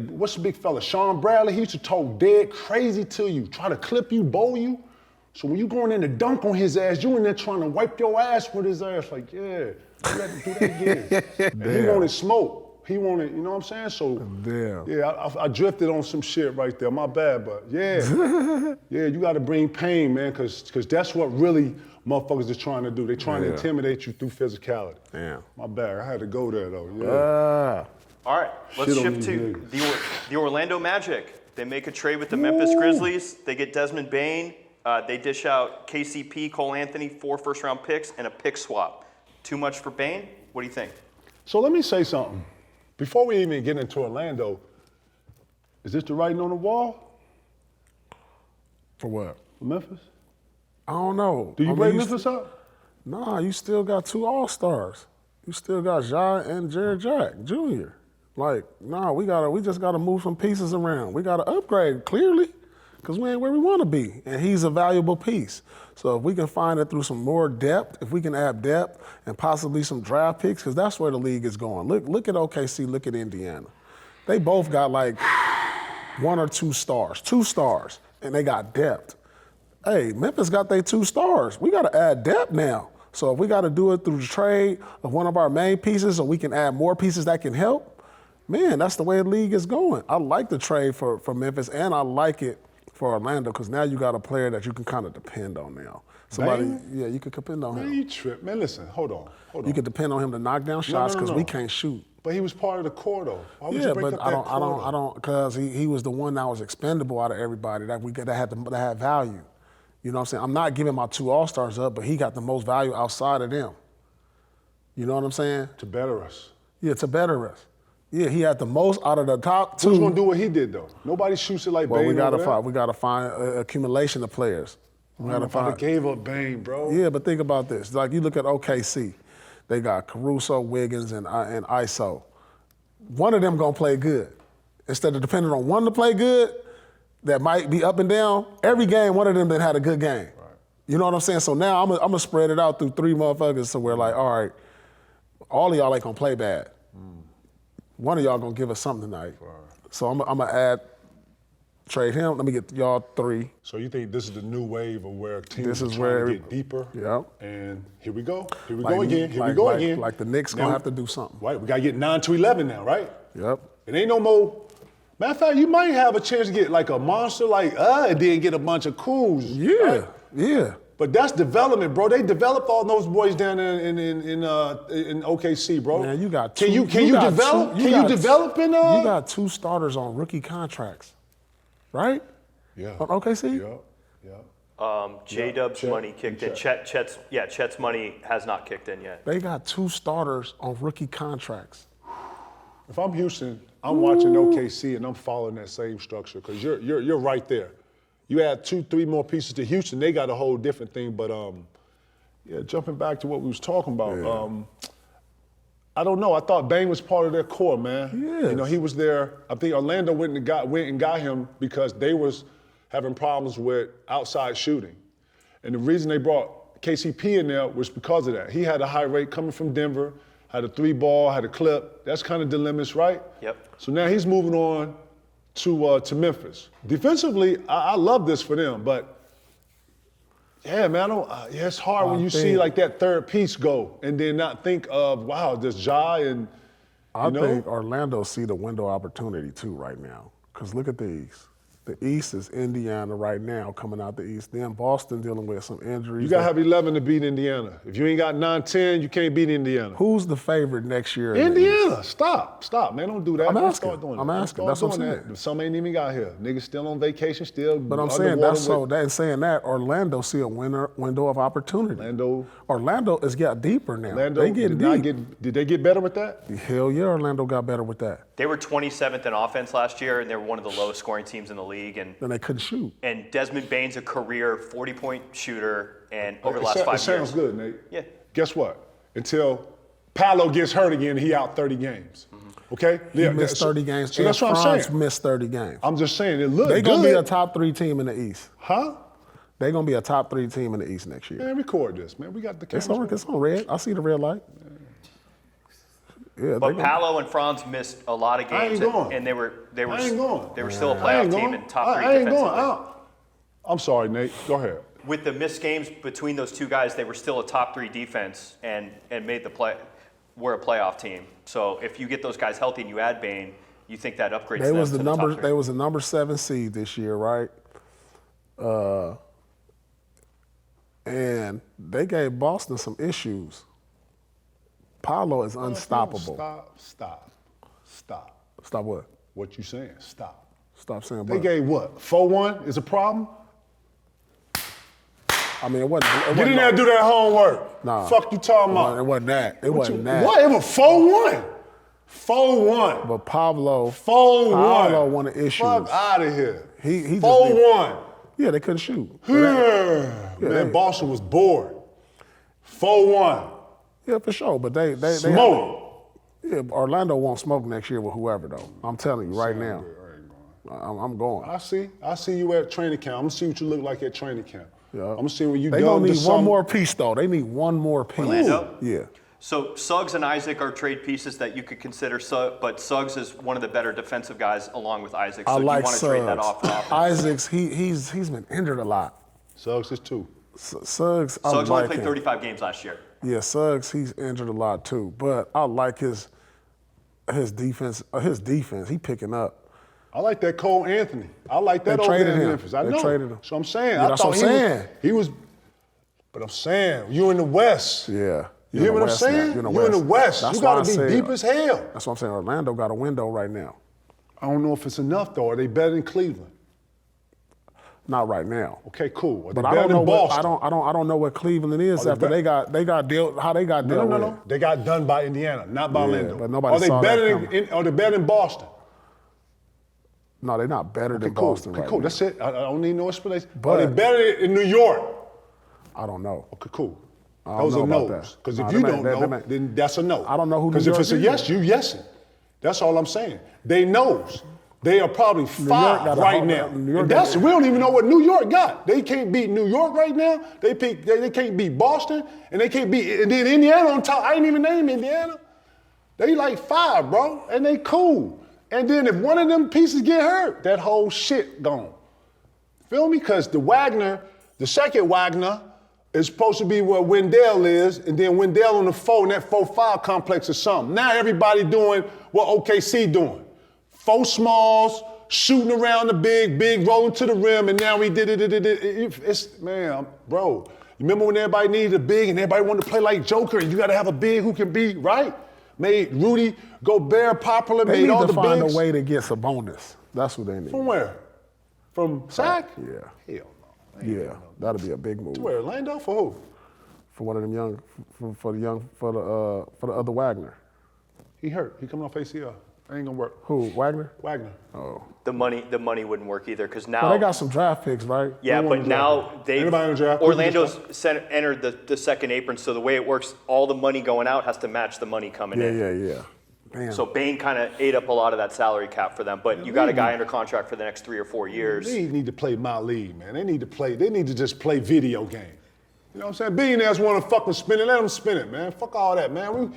Speaker 2: what's the big fella? Sean Bradley, he used to talk dead crazy to you, try to clip you, bowl you. So when you going in to dunk on his ass, you in there trying to wipe your ass with his ass, like, yeah, you have to do that again. And he wanted smoke. He wanted, you know what I'm saying? So, yeah, I drifted on some shit right there. My bad, but yeah. Yeah, you got to bring pain, man, because that's what really motherfuckers are trying to do. They're trying to intimidate you through physicality.
Speaker 1: Yeah.
Speaker 2: My bad. I had to go there, though. Yeah.
Speaker 3: All right, let's shift to the Orlando Magic. They make a trade with the Memphis Grizzlies. They get Desmond Bane. They dish out KCP, Cole Anthony, 4 first-round picks, and a pick swap. Too much for Bane? What do you think?
Speaker 2: So let me say something. Before we even get into Orlando, is this the writing on the wall?
Speaker 1: For what?
Speaker 2: For Memphis?
Speaker 1: I don't know.
Speaker 2: Do you rate Memphis up?
Speaker 1: Nah, you still got 2 All-Stars. You still got Ja and Jared Jack Jr. Like, nah, we just gotta move some pieces around. We gotta upgrade, clearly, because we ain't where we wanna be. And he's a valuable piece. So if we can find it through some more depth, if we can add depth and possibly some draft picks, because that's where the league is going. Look at OKC, look at Indiana. They both got like 1 or 2 stars, 2 stars, and they got depth. Hey, Memphis got their 2 stars. We gotta add depth now. So if we gotta do it through the trade of one of our main pieces, so we can add more pieces that can help, man, that's the way the league is going. I like the trade for Memphis, and I like it for Orlando, because now you got a player that you can kind of depend on now. You can depend on him.
Speaker 2: Man, you trip. Man, listen, hold on.
Speaker 1: You can depend on him to knock down shots, because we can't shoot.
Speaker 2: But he was part of the core, though. Why would
Speaker 1: Yeah,
Speaker 2: you break
Speaker 1: but
Speaker 2: up that core?
Speaker 1: I don't, because he was the one that was expendable out of everybody that had value. You know what I'm saying? I'm not giving my 2 All-Stars up, but he got the most value outside of them. You know what I'm saying?
Speaker 2: To better us.
Speaker 1: Yeah, to better us. Yeah, he had the most out of the top 2.
Speaker 2: Who's gonna do what he did, though? Nobody shoots it like Bane.
Speaker 1: We gotta find accumulation of players. We gotta find.
Speaker 2: I gave up Bane, bro.
Speaker 1: Yeah, but think about this. Like, you look at OKC, they got Caruso, Wiggins, and ISO. One of them gonna play good. Instead of depending on one to play good, that might be up and down. Every game, one of them that had a good game. Right. You know what I'm saying? So now I'm gonna spread it out through 3 motherfuckers, so we're like, all right, all of y'all ain't gonna play bad. One of y'all gonna give us something tonight. Right. So I'm gonna trade him. Let me get y'all 3.
Speaker 2: So you think this is the new wave of where teams
Speaker 1: This is
Speaker 2: trying to get deeper?
Speaker 1: Yep.
Speaker 2: And here we go. Here we go again.
Speaker 1: Like the Knicks gonna have to do something.
Speaker 2: Right. We gotta get 9 to 11 now, right?
Speaker 1: Yep.
Speaker 2: It ain't no more. Matter of fact, you might have a chance to get like a monster like and then get a bunch of cools.
Speaker 1: Yeah.
Speaker 2: Right?
Speaker 1: Yeah.
Speaker 2: But that's development, bro. They developed all those boys down there in OKC, bro.
Speaker 1: Man, you got
Speaker 2: Can you develop? Can you develop in?
Speaker 1: You got 2 starters on rookie contracts, right?
Speaker 2: Yeah.
Speaker 1: On OKC.
Speaker 2: Yeah.
Speaker 3: J-Dub's money kicked in. Chet's money has not kicked in yet.
Speaker 1: They got 2 starters on rookie contracts.
Speaker 2: If I'm Houston, I'm watching OKC and I'm following that same structure, because you're right there. You add 2-3 more pieces to Houston, they got a whole different thing. But jumping back to what we was talking about, I don't know. I thought Bane was part of their core, man.
Speaker 1: Yes.
Speaker 2: You know, he was there. I think Orlando went and got him because they was having problems with outside shooting. And the reason they brought KCP in there was because of that. He had a high rate coming from Denver, had a 3-ball, had a clip. That's kind of dilemmas, right?
Speaker 3: Yep.
Speaker 2: So now he's moving on to Memphis. Defensively, I love this for them, but yeah, man, it's hard when you see like that third piece go and then not think of, wow, there's Ja and,
Speaker 1: I think Orlando see the window opportunity too right now. Because look at the East. The East is Indiana right now coming out the East. Then Boston dealing with some injuries.
Speaker 2: You got to have 11 to beat Indiana. If you ain't got 9-10, you can't beat Indiana.
Speaker 1: Who's the favorite next year?
Speaker 2: Indiana. Stop, man. Don't do that.
Speaker 1: I'm
Speaker 2: Don't
Speaker 1: asking.
Speaker 2: start doing
Speaker 1: I'm
Speaker 2: that.
Speaker 1: asking.
Speaker 2: Don't
Speaker 1: That's
Speaker 2: start
Speaker 1: what I'm
Speaker 2: doing
Speaker 1: saying.
Speaker 2: that. Some ain't even got here. Niggas still on vacation, still.
Speaker 1: But I'm saying saying that Orlando see a window of opportunity. Orlando has got deeper now. They get deep.
Speaker 2: Did they get better with that?
Speaker 1: Hell yeah, Orlando got better with that.
Speaker 3: They were 27th in offense last year, and they were one of the lowest scoring teams in the league. And
Speaker 1: then they couldn't shoot.
Speaker 3: And Desmond Bane's a career 40-point shooter, and over the last 5 years.
Speaker 2: It sounds good, Nate.
Speaker 3: Yeah.
Speaker 2: Guess what? Until Paolo gets hurt again, he out 30 games. Mm-hmm. Okay?
Speaker 1: He missed 30 games.
Speaker 2: So that's what I'm saying.
Speaker 1: Missed 30 games.
Speaker 2: I'm just saying, it looked good.
Speaker 1: They're going to be a top 3 team in the East.
Speaker 2: Huh?
Speaker 1: They're going to be a top 3 team in the East next year.
Speaker 2: Man, record this, man. We got the cameras.
Speaker 1: It's on red. I see the red light. Yeah,
Speaker 3: but Paolo and Franz missed a lot of games, and they were still a playoff team and top 3 defensively.
Speaker 2: I'm sorry, Nate. Go ahead.
Speaker 3: With the missed games between those two guys, they were still a top 3 defense and made the play. We're a playoff team. So if you get those guys healthy and you add Bane, you think that upgrades them to the top 3.
Speaker 1: They was the number 7 seed this year, right? And they gave Boston some issues. Paolo is unstoppable.
Speaker 2: Stop.
Speaker 1: Stop what?
Speaker 2: What you saying? Stop.
Speaker 1: Stop saying what?
Speaker 2: They gave what? 4-1 is a problem?
Speaker 1: I mean, it wasn't.
Speaker 2: Get in there and do that homework.
Speaker 1: Nah.
Speaker 2: Fuck you talking about?
Speaker 1: It wasn't that. It wasn't that.
Speaker 2: What? It was 4-1. 4-1.
Speaker 1: But Pablo
Speaker 2: 4-1.
Speaker 1: Pablo wanted issues.
Speaker 2: Fuck out of here.
Speaker 1: He
Speaker 2: 4-1.
Speaker 1: Yeah, they couldn't shoot.
Speaker 2: Man, Boston was bored. 4-1.
Speaker 1: Yeah, for sure. But they
Speaker 2: smoke.
Speaker 1: Orlando won't smoke next year with whoever though. I'm telling you right now. I'm going.
Speaker 2: I see you at training camp. I'm gonna see what you look like at training camp.
Speaker 1: Yeah.
Speaker 2: I'm gonna see when you
Speaker 1: They gonna need one more piece though. They need one more piece.
Speaker 3: Orlando?
Speaker 1: Yeah.
Speaker 3: So Suggs and Isaac are trade pieces that you could consider, but Suggs is one of the better defensive guys along with Isaac. So
Speaker 1: I like
Speaker 3: you want to trade that off?
Speaker 1: Isaac's he's been injured a lot.
Speaker 2: Suggs is too.
Speaker 1: Suggs
Speaker 3: only played 35 games last year.
Speaker 1: Yeah, Suggs, he's injured a lot too. But I like his defense. His defense, he picking up.
Speaker 2: I like that Cole Anthony. I like that over there in Memphis. I know.
Speaker 1: Traded him.
Speaker 2: So I'm saying.
Speaker 1: Yeah, that's what I'm saying.
Speaker 2: He was. But I'm saying, you in the West.
Speaker 1: Yeah.
Speaker 2: You hear what I'm saying? You're in the West. You got to be deep as hell.
Speaker 1: That's what I'm saying. Orlando got a window right now.
Speaker 2: I don't know if it's enough though. Are they better than Cleveland?
Speaker 1: Not right now.
Speaker 2: Okay, cool. Are
Speaker 1: but
Speaker 2: they
Speaker 1: I
Speaker 2: better
Speaker 1: don't know
Speaker 2: than Boston?
Speaker 1: I don't know what Cleveland is after they got dealt. How they got dealt with.
Speaker 2: No. They got done by Indiana, not by Orlando.
Speaker 1: But nobody saw that coming.
Speaker 2: Are they better than Boston?
Speaker 1: No, they're not better than Boston right
Speaker 2: cool.
Speaker 1: now.
Speaker 2: That's it. I don't need no explanation.
Speaker 1: But
Speaker 2: are they better in New York?
Speaker 1: I don't know.
Speaker 2: Okay, cool. Those are no's. Because if you don't know, then that's a no.
Speaker 1: I don't know who.
Speaker 2: Because if it's a yes, you yesing. That's all I'm saying. They knows. They are probably 5 right now. And we don't even know what New York got. They can't beat New York right now. They can't beat Boston, and they can't beat. And then Indiana on top. I ain't even name Indiana. They like 5, bro, and they cool. And then if one of them pieces get hurt, that whole shit gone. Feel me? Because the second Wagner, is supposed to be where Wendell is, and then Wendell on the 4 in that 4-5 complex or something. Now everybody doing what OKC doing. 4 smalls, shooting around the big rolling to the rim, and now we did it. It's, man, bro, you remember when everybody needed a big and everybody wanted to play like Joker, and you got to have a big who can be, right? Made Rudy Gobert popular, made all the bigs.
Speaker 1: They need to find a way to get Sabonis. That's what they need.
Speaker 2: From where? From Sac?
Speaker 1: Yeah.
Speaker 2: Hell no.
Speaker 1: Yeah, that'll be a big move.
Speaker 2: To where? Orlando? For who?
Speaker 1: For one of them young, for the other Wagner.
Speaker 2: He hurt. He coming off ACL. Ain't gonna work.
Speaker 1: Who? Wagner?
Speaker 2: Wagner.
Speaker 1: Oh.
Speaker 3: The money wouldn't work either because now.
Speaker 1: But they got some draft picks, right?
Speaker 3: Yeah, but now Orlando's entered the second apron, so the way it works, all the money going out has to match the money coming in.
Speaker 1: Yeah. Damn.
Speaker 3: So Bane kind of ate up a lot of that salary cap for them, but you got a guy under contract for the next 3 or 4 years.
Speaker 2: They need to play my league, man. They need to just play video game. You know what I'm saying? Billionaires want to fucking spin it. Let them spin it, man. Fuck all that, man. All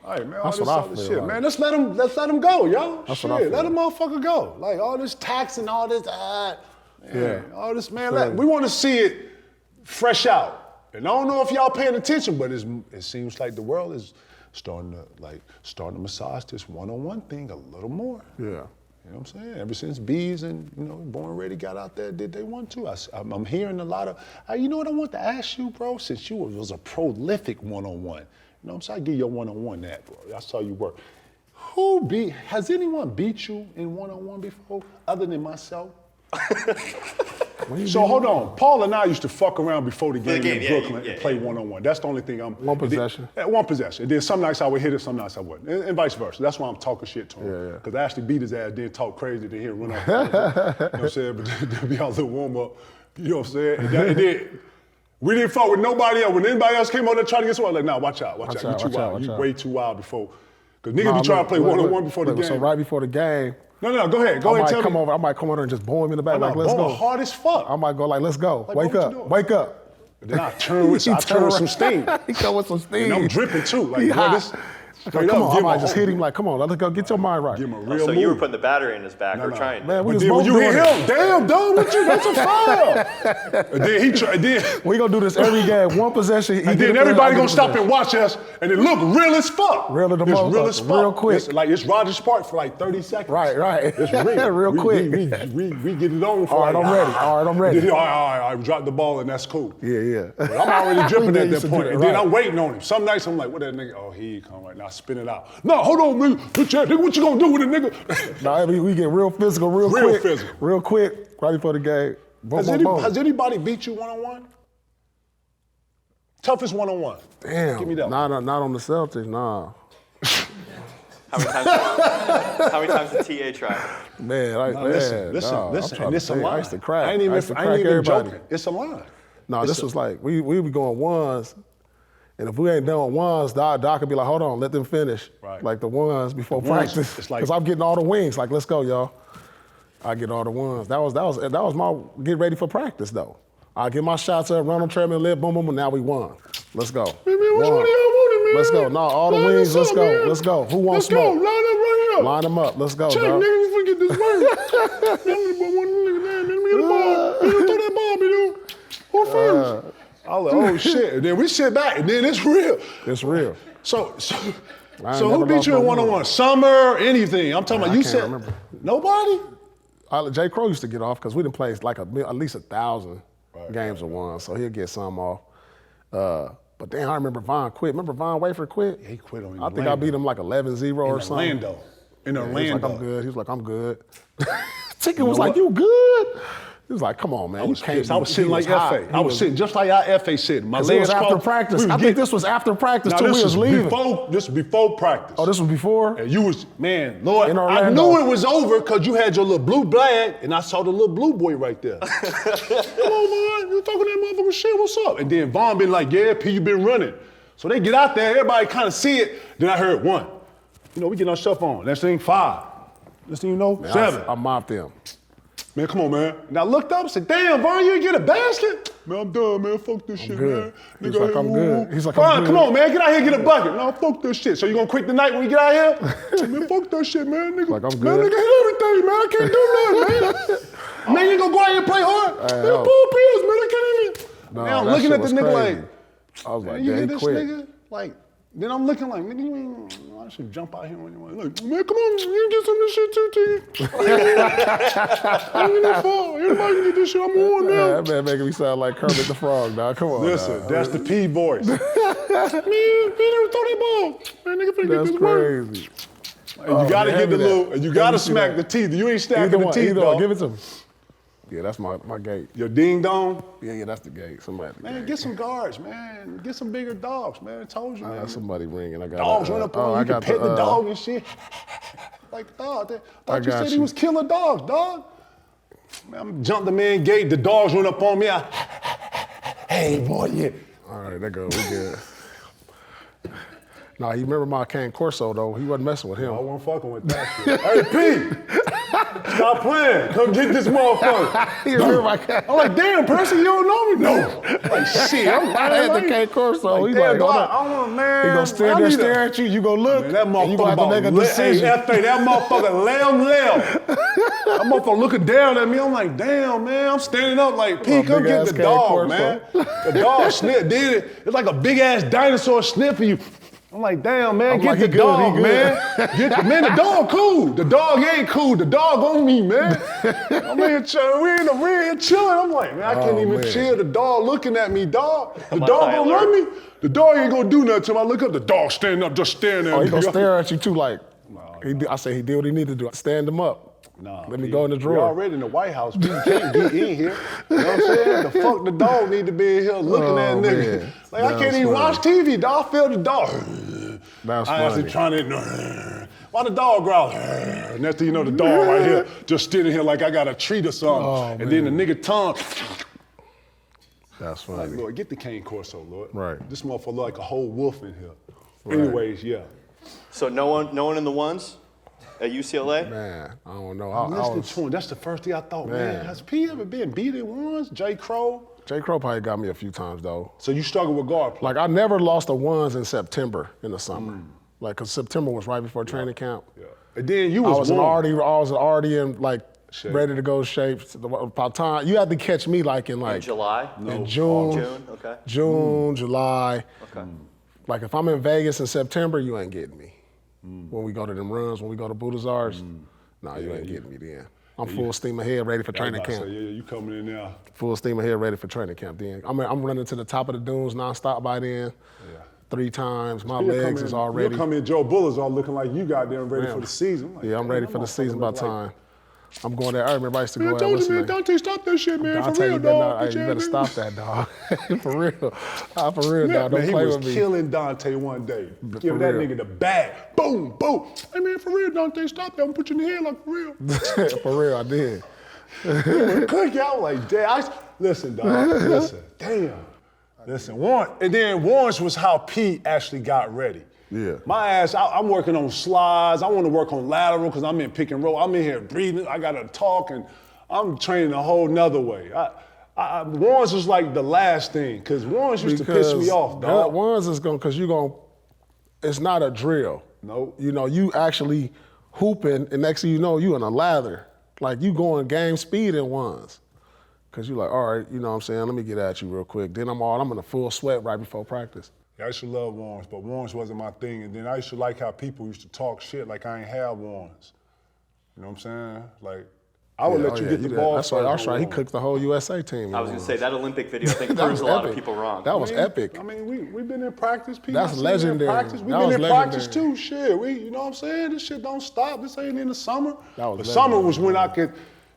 Speaker 2: right, man. All
Speaker 1: That's
Speaker 2: this
Speaker 1: what I
Speaker 2: other
Speaker 1: feel
Speaker 2: shit,
Speaker 1: like.
Speaker 2: man. Let's let them go, yo.
Speaker 1: That's
Speaker 2: shit,
Speaker 1: what I feel.
Speaker 2: let them motherfucker go. Like all this tax and all this, all this, man. We want to see it fresh out. And I don't know if y'all paying attention, but it seems like the world is starting to massage this one-on-one thing a little more.
Speaker 1: Yeah.
Speaker 2: You know what I'm saying? Ever since Bees and, Born Ready got out there, did they want to? I'm hearing a lot of, you know what I want to ask you, bro? Since you was a prolific one-on-one, you know what I'm saying? I give your one-on-one that, bro. I saw you work. Has anyone beat you in one-on-one before, other than myself? So hold on. Paul and I used to fuck around before the game in Brooklyn and play one-on-one. That's the only thing I'm...
Speaker 1: One possession.
Speaker 2: One possession. And then some nights I would hit it, some nights I wouldn't. And vice versa. That's why I'm talking shit to him.
Speaker 1: Yeah.
Speaker 2: Because I actually beat his ass, then talk crazy, then he'll run off. You know what I'm saying? But there'll be our little warm-up. You know what I'm saying? And then we didn't fuck with nobody else. When anybody else came over there trying to get someone, like, nah, watch out. You too wild. You way too wild before. Because niggas be trying to play one-on-one before the game.
Speaker 1: So right before the game,
Speaker 2: No, go ahead. Go ahead, tell me.
Speaker 1: I might come over and just boom him in the back, like, let's go.
Speaker 2: Hard as fuck.
Speaker 1: I might go like, let's go.
Speaker 2: Like,
Speaker 1: wake up.
Speaker 2: And then I turn with some steam.
Speaker 1: He come with some steam.
Speaker 2: And I'm dripping too. Like,
Speaker 1: He
Speaker 2: bro,
Speaker 1: hot.
Speaker 2: this
Speaker 1: Come on, I might just hit him like, come on, let's go, get your mind right.
Speaker 2: Give him a real
Speaker 3: So
Speaker 2: move.
Speaker 3: you were putting the battery in his back or trying.
Speaker 1: Man, we
Speaker 2: But
Speaker 1: was
Speaker 2: then when
Speaker 1: both
Speaker 2: you
Speaker 1: doing
Speaker 2: hit
Speaker 1: it.
Speaker 2: him, damn, dog, what you? That's a foul. And then he tried.
Speaker 1: We gonna do this every game. One possession.
Speaker 2: And then everybody gonna stop and watch us, and it look real as fuck.
Speaker 1: Real as the
Speaker 2: It's real
Speaker 1: motherfucker,
Speaker 2: as fuck.
Speaker 1: real quick.
Speaker 2: It's Rogers Park for like 30 seconds.
Speaker 1: Right.
Speaker 2: It's real.
Speaker 1: Real quick.
Speaker 2: We get it on for
Speaker 1: All right, I'm ready.
Speaker 2: Then, all right, drop the ball and that's cool.
Speaker 1: Yeah.
Speaker 2: But I'm already dripping at
Speaker 1: used
Speaker 2: that
Speaker 1: to
Speaker 2: point.
Speaker 1: do
Speaker 2: And
Speaker 1: that,
Speaker 2: then
Speaker 1: right.
Speaker 2: I'm waiting on him. Some nights I'm like, what that nigga? Oh, he ain't come right now. Spin it out. No, hold on, man. Nigga, what you gonna do with a nigga?
Speaker 1: Nah, we get real physical, real quick, right before the game. Boom.
Speaker 2: Has anybody beat you one-on-one? Toughest one-on-one.
Speaker 1: Damn.
Speaker 2: Give me that.
Speaker 1: Not on the Celtics, nah.
Speaker 3: How many times did TA try?
Speaker 1: Man,
Speaker 2: Listen, and it's a line.
Speaker 1: I used to crack.
Speaker 2: I ain't even
Speaker 1: everybody.
Speaker 2: joking. It's a line.
Speaker 1: No, this was like, we be going ones, and if we ain't done ones, Doc could be like, hold on, let them finish.
Speaker 2: Right.
Speaker 1: Like the ones before
Speaker 2: ones,
Speaker 1: practice.
Speaker 2: it's like-
Speaker 1: Because I'm getting all the wings. Like, let's go, y'all. I get all the ones. That was my get ready for practice, though. I get my shots up, run on treadmill, lift, boom, and now we won. Let's go.
Speaker 2: Man, which one of y'all want it, man?
Speaker 1: Let's go. No, all the wings, let's go.
Speaker 2: Man.
Speaker 1: Let's go. Who wants
Speaker 2: Let's
Speaker 1: smoke?
Speaker 2: go. Line up right here.
Speaker 1: Line them up. Let's go,
Speaker 2: Check,
Speaker 1: dog.
Speaker 2: nigga, you finna get this work. Let me get the ball. You throw that ball, me, dude. Who first? I was like, oh shit. And then we sit back, and then it's real.
Speaker 1: It's real.
Speaker 2: So
Speaker 1: I
Speaker 2: who
Speaker 1: never
Speaker 2: beat
Speaker 1: lost
Speaker 2: you in
Speaker 1: no
Speaker 2: one-on-one? Summer, anything? I'm talking
Speaker 1: I
Speaker 2: about you
Speaker 1: can't
Speaker 2: said
Speaker 1: remember.
Speaker 2: nobody?
Speaker 1: Jay Crow used to get off because we didn't play like at least 1,000 games of one, so he'll get some off. But then I remember Von quit. Remember Von Wafer quit?
Speaker 2: Yeah, he quit on
Speaker 1: I think I beat him like 11-0 or something.
Speaker 2: Orlando. In Orlando.
Speaker 1: He was like, I'm good. He was like, I'm good. Ticket was like, you good? He was like, come on, man.
Speaker 2: I was
Speaker 1: you can't.
Speaker 2: pissed. I was
Speaker 1: he
Speaker 2: sitting like
Speaker 1: hot.
Speaker 2: FA.
Speaker 1: He
Speaker 2: I was sitting just like our FA sitting. My
Speaker 1: Because it
Speaker 2: legs
Speaker 1: was after
Speaker 2: crossed.
Speaker 1: practice.
Speaker 2: We
Speaker 1: I think this was after practice
Speaker 2: Now,
Speaker 1: till we
Speaker 2: this
Speaker 1: was
Speaker 2: was
Speaker 1: leaving.
Speaker 2: this was before practice.
Speaker 1: Oh, this was before?
Speaker 2: And you was, man, Lord,
Speaker 1: In
Speaker 2: I
Speaker 1: Orlando.
Speaker 2: knew it was over because you had your little blue bag and I saw the little blue boy right there. Come on, man, you talking that motherfucker shit, what's up? And then Vaughn been like, yeah, P, you been running. So they get out there, everybody kind of see it. Then I heard 1. You know, we getting our stuff on. Next thing, 5. Next thing you know, 7.
Speaker 1: I mopped them.
Speaker 2: Man, come on, man. And I looked up and said, damn, Vaughn, you ain't get a basket? Man, I'm done, man. Fuck this shit,
Speaker 1: good.
Speaker 2: man.
Speaker 1: He's
Speaker 2: Nigga,
Speaker 1: like, I'm good. He's like, I'm
Speaker 2: Vaughn,
Speaker 1: good.
Speaker 2: come on, man. Get out here and get a bucket. No, fuck this shit. So you gonna quit the night when you get out here? Man, fuck that shit, man. Nigga,
Speaker 1: Like, I'm
Speaker 2: man,
Speaker 1: good.
Speaker 2: nigga hit everything, man. I can't do nothing, man. Man, you gonna go out here and play hard? Man,
Speaker 1: no.
Speaker 2: Paul Pierce, man. I can't even.
Speaker 1: No,
Speaker 2: Man, I'm
Speaker 1: that
Speaker 2: looking
Speaker 1: shit
Speaker 2: at the
Speaker 1: was
Speaker 2: nigga
Speaker 1: crazy.
Speaker 2: like,
Speaker 1: I was like,
Speaker 2: man, you
Speaker 1: yeah,
Speaker 2: hear
Speaker 1: he
Speaker 2: this
Speaker 1: quit.
Speaker 2: nigga? Like, then I'm looking like, man, I should jump out here when you want. Like, man, come on, you get some of this shit too, T. I'm in the fall. Everybody can get this shit. I'm on now.
Speaker 1: That man making me sound like Kermit the Frog, dog. Come on.
Speaker 2: Listen,
Speaker 1: dog.
Speaker 2: that's the P voice. Man, throw that ball. Man, nigga finna get
Speaker 1: That's
Speaker 2: this work.
Speaker 1: crazy.
Speaker 2: And you gotta
Speaker 1: man,
Speaker 2: get the
Speaker 1: hand me
Speaker 2: little,
Speaker 1: that.
Speaker 2: and you
Speaker 1: Let
Speaker 2: gotta
Speaker 1: me see
Speaker 2: smack
Speaker 1: that.
Speaker 2: the teeth. You ain't stacking the teeth,
Speaker 1: Either
Speaker 2: dog.
Speaker 1: one. Give it to him. Yeah, that's my gate.
Speaker 2: Your ding dong.
Speaker 1: Yeah, that's the gate. Somebody. at the
Speaker 2: Man,
Speaker 1: gate.
Speaker 2: get some guards, man. Get some bigger dogs, man. I told you,
Speaker 1: I
Speaker 2: man.
Speaker 1: got somebody ringing. I got
Speaker 2: Dogs run up on you.
Speaker 1: I
Speaker 2: You can
Speaker 1: got
Speaker 2: pet the dog and shit. Like, dog, thought you
Speaker 1: got
Speaker 2: said he
Speaker 1: you.
Speaker 2: was killer dogs, dog. Man, I'm jump the man gate. The dogs run up on me. Hey, boy, yeah.
Speaker 1: All right, that goes. We good. Nah, you remember my Cane Corso though? He wasn't messing with him.
Speaker 2: I wasn't fucking with that shit. Hey, P. Stop playing. Come get this motherfucker.
Speaker 1: You remember my guy?
Speaker 2: I'm like, damn, Percy, you don't know me? No. I'm like, shit.
Speaker 1: I had the K Corso.
Speaker 2: Like,
Speaker 1: He's
Speaker 2: damn,
Speaker 1: like,
Speaker 2: dog,
Speaker 1: hold up.
Speaker 2: man.
Speaker 1: He gonna stand there, stare at you. You gonna look.
Speaker 2: Man, that
Speaker 1: and you gonna have to make a
Speaker 2: motherfucker
Speaker 1: decision.
Speaker 2: that motherfucker lamb. That motherfucker looking down at me. I'm like, damn, man. I'm standing up like, P, come get the dog, man. The dog did it. It's like a big ass dinosaur sniffing you. I'm like, damn, man, get the dog, man. Man, the dog cool. The dog ain't cool. The dog on me, man. I'm here chilling. We in here chilling. I'm like, man, I can't even chill. The dog looking at me, dog. The dog gonna run me. The dog ain't gonna do nothing till I look up. The dog standing up, just staring at me.
Speaker 1: He gonna stare at you too, like. I say he did what he needed to do. Stand him up.
Speaker 2: Nah,
Speaker 1: let me go in the drawer.
Speaker 2: We're already in the White House. We can't get in here. You know what I'm saying? The fuck the dog need to be in here looking at nigga.
Speaker 1: Man.
Speaker 2: Like, I can't even watch TV, dog. I feel the dog.
Speaker 1: That's
Speaker 2: I
Speaker 1: funny.
Speaker 2: actually trying to, why the dog growl? And next thing you know, the dog right here just standing here like I got a treat or something. And then the nigga tongue.
Speaker 1: That's funny.
Speaker 2: Like, Lord, get the cane Corso, Lord.
Speaker 1: Right.
Speaker 2: This motherfucker look like a whole wolf in here. Right. Anyways, yeah.
Speaker 3: So no one in the ones at UCLA?
Speaker 1: Man, I don't know.
Speaker 2: I'm listening to him. That's the first thing I thought, man. Has P ever been beat at ones? J. Crow?
Speaker 1: J. Crow probably got me a few times, though.
Speaker 2: So you struggle with guard play?
Speaker 1: Like, I never lost a ones in September in the summer. Like, because September was right before training camp.
Speaker 2: Yeah. And then you
Speaker 1: I was
Speaker 2: warm.
Speaker 1: already in, like, ready to go shape. By time, you had to catch me, like, in
Speaker 3: July?
Speaker 1: In June.
Speaker 3: June, okay.
Speaker 1: June, July.
Speaker 3: Okay.
Speaker 1: Like, if I'm in Vegas in September, you ain't getting me. When we go to them runs, when we go to Budazar's, nah, you ain't getting me then. I'm full steam ahead, ready for training camp.
Speaker 2: Yeah, you coming in now.
Speaker 1: Full steam ahead, ready for training camp then. I'm running to the top of the dunes nonstop by then. 3 times. My legs is already.
Speaker 2: You'll come in, Joe Bullard's all looking like you got there and ready for the season. Like,
Speaker 1: I'm ready for the season by time. I'm going there. I remember I used to go
Speaker 2: man,
Speaker 1: out
Speaker 2: told you,
Speaker 1: listening.
Speaker 2: man, Dante, stop that shit, man.
Speaker 1: Dante,
Speaker 2: for real, dog.
Speaker 1: You better stop that, dog. For real. For real, dog. Don't
Speaker 2: man,
Speaker 1: play
Speaker 2: with
Speaker 1: with
Speaker 2: me. He was killing Dante one day. Give that
Speaker 1: real.
Speaker 2: nigga the bag. Boom, boom. Hey, man, for real, Dante, stop that. I'm gonna put you in the head like for real.
Speaker 1: For real, I did.
Speaker 2: Cook out like, damn. Listen, dog. Listen. Damn. Listen, Warren. And then Warren's was how Pete actually got ready.
Speaker 1: Yeah.
Speaker 2: My ass, I'm working on slides. I want to work on lateral because I'm in pick and roll. I'm in here breathing. I got to talk, and I'm training a whole nother way. Warren's was like the last thing because Warren's used to piss me off, dog.
Speaker 1: Warren's is going, because it's not a drill.
Speaker 2: Nope.
Speaker 1: You know, you actually hooping, and next thing you know, you in a lather. Like, you going game speed in ones. Because you're like, all right, you know what I'm saying, let me get at you real quick. Then I'm in a full sweat right before practice.
Speaker 2: I used to love Warrens, but Warrens wasn't my thing. And then I used to like how people used to talk shit like I ain't have Warrens. You know what I'm saying? Like, I would let you get the ball.
Speaker 1: That's right. He cooked the whole USA team.
Speaker 3: I was going to say, that Olympic video, I think, proves a lot of people wrong.
Speaker 1: That was epic.
Speaker 2: I mean, we've been in practice. People
Speaker 1: That's legendary.
Speaker 2: We've been in practice too. Shit, you know what I'm saying? This shit don't stop. This ain't in the summer. The summer was when I could,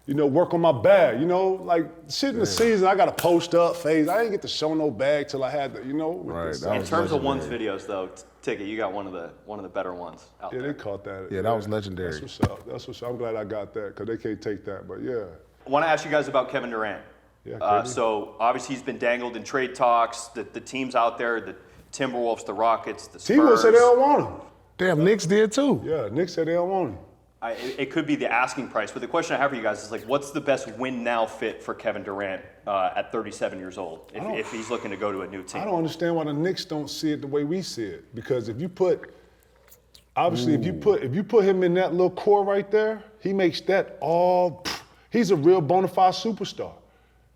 Speaker 2: work on my bag. Like, shit in the season, I got to post up, phase. I didn't get to show no bag till I had to,
Speaker 1: Right.
Speaker 3: In terms of ones videos, though, Ticket, you got one of the better ones out there.
Speaker 2: Yeah, they caught that.
Speaker 1: Yeah, that was legendary.
Speaker 2: That's what's up. I'm glad I got that because they can't take that. But yeah.
Speaker 3: I want to ask you guys about Kevin Durant.
Speaker 2: Yeah,
Speaker 3: so obviously he's been dangled in trade talks. The teams out there, the Timberwolves, the Rockets, the Spurs.
Speaker 2: T-Wolves said they don't want him.
Speaker 1: Damn, Knicks did too.
Speaker 2: Yeah, Knicks said they don't want him.
Speaker 3: It could be the asking price, but the question I have for you guys is like, what's the best win now fit for Kevin Durant at 37 years old if he's looking to go to a new team?
Speaker 2: I don't understand why the Knicks don't see it the way we see it. Because if you put him in that little core right there, he makes that all. He's a real bona fide superstar.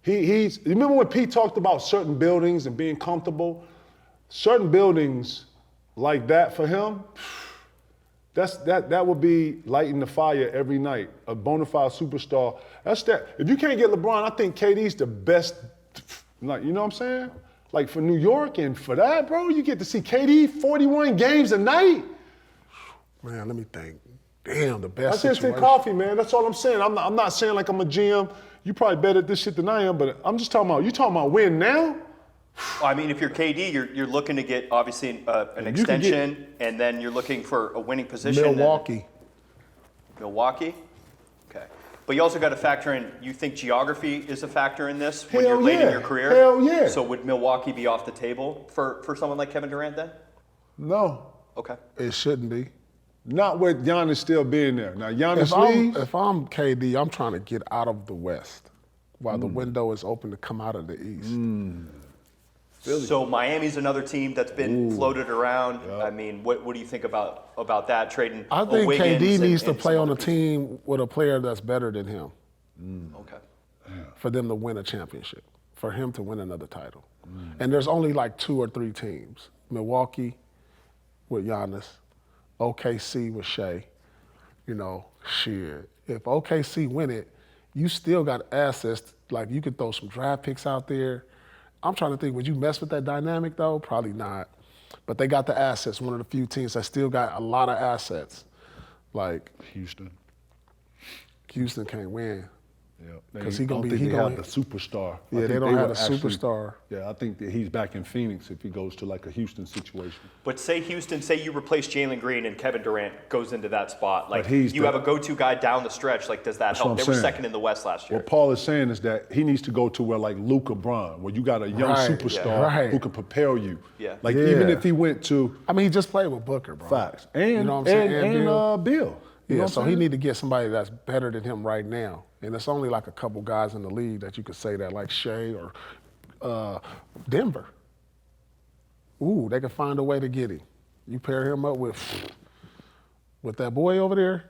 Speaker 2: You remember when Pete talked about certain buildings and being comfortable? Certain buildings like that for him. That would be lighting the fire every night. A bona fide superstar. That's that. If you can't get LeBron, I think KD's the best. Like, you know what I'm saying? Like for New York and for that, bro, you get to see KD 41 games a night.
Speaker 1: Man, let me think. Damn, the best.
Speaker 2: I just coffee, man. That's all I'm saying. I'm not saying like I'm a GM. You probably better at this shit than I am, but I'm just talking about. You talking about win now?
Speaker 3: Well, I mean, if you're KD, you're looking to get obviously an extension, and then you're looking for a winning position.
Speaker 1: Milwaukee.
Speaker 3: Okay. But you also got to factor in, you think geography is a factor in this when
Speaker 2: Hell
Speaker 3: you're late
Speaker 2: yeah.
Speaker 3: in your career?
Speaker 2: Hell yeah.
Speaker 3: So would Milwaukee be off the table for someone like Kevin Durant then?
Speaker 2: No.
Speaker 3: Okay.
Speaker 1: It shouldn't be.
Speaker 2: Not with Giannis still being there. Now, Giannis
Speaker 1: If I'm KD, I'm trying to get out of the West while the window is open to come out of the East.
Speaker 3: So Miami's another team that's been floated around.
Speaker 2: Yep.
Speaker 3: I mean, what do you think about that trading?
Speaker 1: I think
Speaker 3: Wiggins
Speaker 1: KD needs to
Speaker 3: and
Speaker 1: play
Speaker 3: some
Speaker 1: on a
Speaker 3: other
Speaker 1: team with a player that's better than him
Speaker 3: pieces? Okay.
Speaker 1: for them to win a championship, for him to win another title. And there's only like 2 or 3 teams. Milwaukee with Giannis, OKC with Shea. You know, shit. If OKC win it, you still got assets. Like, you could throw some draft picks out there. I'm trying to think, would you mess with that dynamic, though? Probably not. But they got the assets, one of the few teams that still got a lot of assets. Like,
Speaker 2: Houston.
Speaker 1: Houston can't win.
Speaker 2: Yeah,
Speaker 1: Because he gonna be.
Speaker 2: They
Speaker 1: He
Speaker 2: have
Speaker 1: gonna.
Speaker 2: the superstar. I
Speaker 1: Yeah, they
Speaker 2: think
Speaker 1: don't have
Speaker 2: would
Speaker 1: a superstar.
Speaker 2: Yeah, I think that he's back in Phoenix if he goes to like a Houston situation.
Speaker 3: But say you replace Jalen Green and Kevin Durant goes into that spot. Like,
Speaker 2: But he's
Speaker 3: you have a go-to guy down the stretch. Like, does that
Speaker 2: That's
Speaker 3: help?
Speaker 2: what
Speaker 3: They
Speaker 2: I'm
Speaker 3: were
Speaker 2: saying.
Speaker 3: second in the West last year.
Speaker 2: What Paul is saying is that he needs to go to where like Luka Bron, where you got a young
Speaker 1: Right,
Speaker 2: superstar
Speaker 1: right.
Speaker 2: who can propel you.
Speaker 3: Yeah.
Speaker 2: Like
Speaker 1: Yeah.
Speaker 2: even if he went to
Speaker 1: I mean, he just played with Booker, bro.
Speaker 2: Fox and
Speaker 1: You know what I'm saying?
Speaker 2: and Bill. You know
Speaker 1: Yeah,
Speaker 2: what
Speaker 1: so
Speaker 2: I'm
Speaker 1: he
Speaker 2: saying?
Speaker 1: need to get somebody that's better than him right now. And it's only like a couple guys in the league that you could say that, like Shea or Denver. Ooh, they could find a way to get him. You pair him up with that boy over there.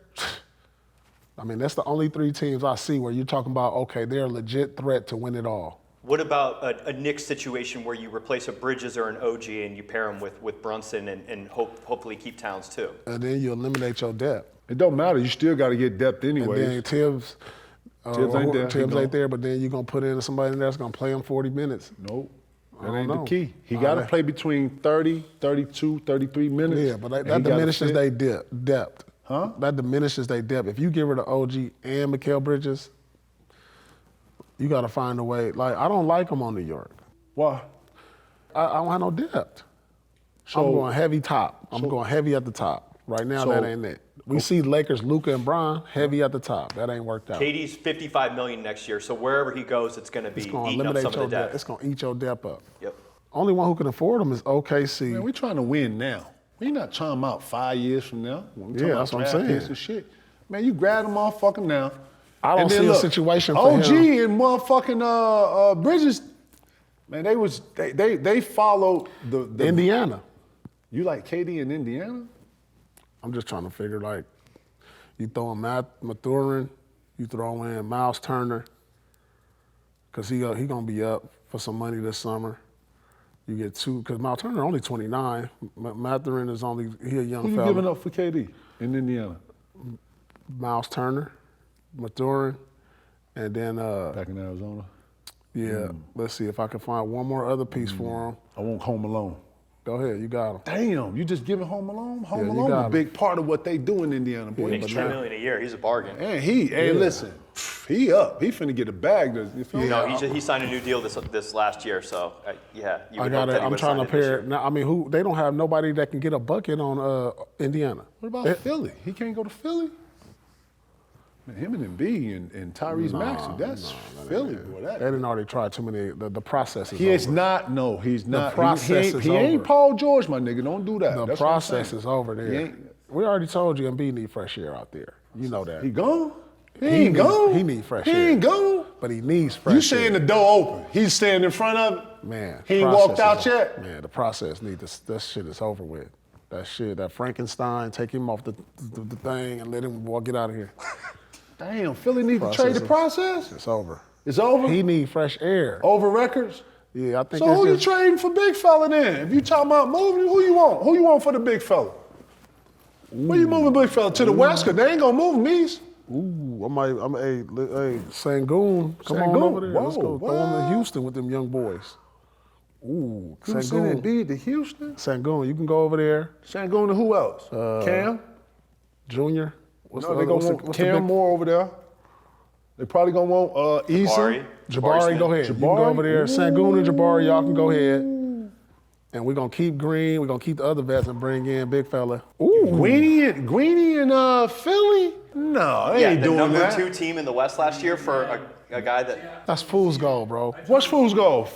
Speaker 1: I mean, that's the only 3 teams I see where you're talking about, okay, they're a legit threat to win it all.
Speaker 3: What about a Knicks situation where you replace a Bridges or an OG and you pair him with Brunson and hopefully keep Towns too?
Speaker 1: And then you eliminate your depth.
Speaker 2: It don't matter. You still got to get depth
Speaker 1: And
Speaker 2: anyway.
Speaker 1: then Tibbs
Speaker 2: ain't there. He
Speaker 1: Tibbs
Speaker 2: gone.
Speaker 1: ain't there, but then you're going to put in somebody in there that's going to play him 40 minutes.
Speaker 2: Nope.
Speaker 1: I
Speaker 2: That
Speaker 1: don't
Speaker 2: ain't
Speaker 1: know.
Speaker 2: the key. He
Speaker 1: All
Speaker 2: got to
Speaker 1: right.
Speaker 2: play between 30, 32, 33 minutes.
Speaker 1: Yeah, but that
Speaker 2: And he gotta
Speaker 1: diminishes
Speaker 2: fit.
Speaker 1: their depth.
Speaker 2: Huh?
Speaker 1: That diminishes their depth. If you get rid of OG and Mikal Bridges, you got to find a way. Like, I don't like them on New York.
Speaker 2: Why?
Speaker 1: I don't have no depth.
Speaker 2: So-
Speaker 1: I'm going heavy top. I'm going heavy at the top. Right now,
Speaker 2: So-
Speaker 1: that ain't it. We see Lakers, Luka and Bron, heavy at the top. That ain't worked out.
Speaker 3: KD's $55 million next year, so wherever he goes, it's going to be
Speaker 1: It's going to
Speaker 3: eating up
Speaker 1: eliminate
Speaker 3: some
Speaker 1: your
Speaker 3: of the
Speaker 1: depth.
Speaker 3: depth.
Speaker 1: It's going to eat your depth up.
Speaker 3: Yep.
Speaker 1: Only one who can afford them is OKC.
Speaker 2: Man, we trying to win now. We not talking about 5 years from now. We talking
Speaker 1: Yeah,
Speaker 2: about
Speaker 1: that's what I'm
Speaker 2: draft
Speaker 1: saying.
Speaker 2: picks and shit. Man, you grab them motherfucking now.
Speaker 1: I don't
Speaker 2: And then
Speaker 1: see a
Speaker 2: look,
Speaker 1: situation for
Speaker 2: OG
Speaker 1: him.
Speaker 2: and motherfucking Bridges, man, they followed the
Speaker 1: Indiana.
Speaker 2: You like KD in Indiana?
Speaker 1: I'm just trying to figure, like, you throw in Mathurin, you throw in Miles Turner, because he going to be up for some money this summer. You get 2, because Miles Turner only 29. Mathurin is he a young
Speaker 2: Who you
Speaker 1: fella.
Speaker 2: giving up for KD in Indiana?
Speaker 1: Miles Turner, Mathurin, and then,
Speaker 2: Back in Arizona.
Speaker 1: let's see if I can find one more other piece for him.
Speaker 2: I want Home Alone.
Speaker 1: Go ahead, you got him.
Speaker 2: Damn, you just giving Home Alone? Home
Speaker 1: Yeah, you
Speaker 2: Alone
Speaker 1: got
Speaker 2: a
Speaker 1: him.
Speaker 2: big part of what they do in Indiana, boy.
Speaker 3: Makes $10 million a year. He's a bargain.
Speaker 2: And hey, listen, he up. He finna get a bag. You feel me?
Speaker 3: No, he signed a new deal this last year, so yeah, you would hope that he
Speaker 1: I'm
Speaker 3: would
Speaker 1: trying
Speaker 3: sign
Speaker 1: to
Speaker 3: it this
Speaker 1: pair.
Speaker 3: year.
Speaker 1: Now, I mean, they don't have nobody that can get a bucket on Indiana.
Speaker 2: What about Philly? He can't go to Philly? Man, him and Embiid and Tyrese Maxey, that's Philly, boy.
Speaker 1: They didn't already try too many. The process is
Speaker 2: He is
Speaker 1: over.
Speaker 2: not, no, he's not.
Speaker 1: process is
Speaker 2: he ain't
Speaker 1: over.
Speaker 2: Paul George, my nigga. Don't do that.
Speaker 1: The
Speaker 2: That's what I'm
Speaker 1: process
Speaker 2: saying.
Speaker 1: is over
Speaker 2: He
Speaker 1: there.
Speaker 2: ain't-
Speaker 1: We already told you Embiid need fresh air out there. You know that.
Speaker 2: He gone? He
Speaker 1: He
Speaker 2: ain't
Speaker 1: need-
Speaker 2: gone.
Speaker 1: he need fresh
Speaker 2: He
Speaker 1: air.
Speaker 2: ain't gone.
Speaker 1: But he needs fresh
Speaker 2: You saying
Speaker 1: air.
Speaker 2: the door open. He's standing in front of it?
Speaker 1: Man,
Speaker 2: He ain't
Speaker 1: process
Speaker 2: walked out
Speaker 1: is-
Speaker 2: yet?
Speaker 1: Man, the process that shit is over with. That shit, that Frankenstein, take him off the thing and let him get out of here.
Speaker 2: Damn, Philly need to
Speaker 1: Process
Speaker 2: trade the
Speaker 1: is-
Speaker 2: process?
Speaker 1: It's over.
Speaker 2: It's over?
Speaker 1: He need fresh air.
Speaker 2: Over records?
Speaker 1: Yeah, I think
Speaker 2: So
Speaker 1: that's
Speaker 2: who you
Speaker 1: just,
Speaker 2: trading for big fella then? If you talking about moving, who you want? Who you want for the big fella? Where you moving big fella? To the west? Cause they ain't gonna move him east.
Speaker 1: Ooh, hey, Sangoon, come on
Speaker 2: Sangoon,
Speaker 1: over there. Let's
Speaker 2: whoa,
Speaker 1: go throw him
Speaker 2: what?
Speaker 1: in Houston with them young boys. Ooh,
Speaker 2: You sending
Speaker 1: Sangoon.
Speaker 2: Embiid to Houston?
Speaker 1: Sangoon, you can go over there.
Speaker 2: Sangoon to who else? Cam?
Speaker 1: Junior. What's
Speaker 2: No,
Speaker 1: the
Speaker 2: they
Speaker 1: other-
Speaker 2: gonna
Speaker 1: what's the-
Speaker 2: want
Speaker 1: what's the
Speaker 2: Cam
Speaker 1: big-
Speaker 2: Moore over there. They probably gonna want
Speaker 3: Jabari.
Speaker 2: Eason.
Speaker 1: Jabari,
Speaker 3: Smith.
Speaker 1: go ahead. You can go
Speaker 2: Jabari?
Speaker 1: over there. Sangoon and Jabari, y'all can go ahead. And we're gonna keep Green. We're gonna keep the other vets and bring in big fella. Ooh,
Speaker 2: Greeny and Philly? No, they
Speaker 3: Yeah,
Speaker 2: ain't
Speaker 3: the
Speaker 2: doing
Speaker 3: number
Speaker 2: that.
Speaker 3: 2 team in the West last year for a guy that
Speaker 1: that's fool's gold, bro.
Speaker 2: What's Fool's goal?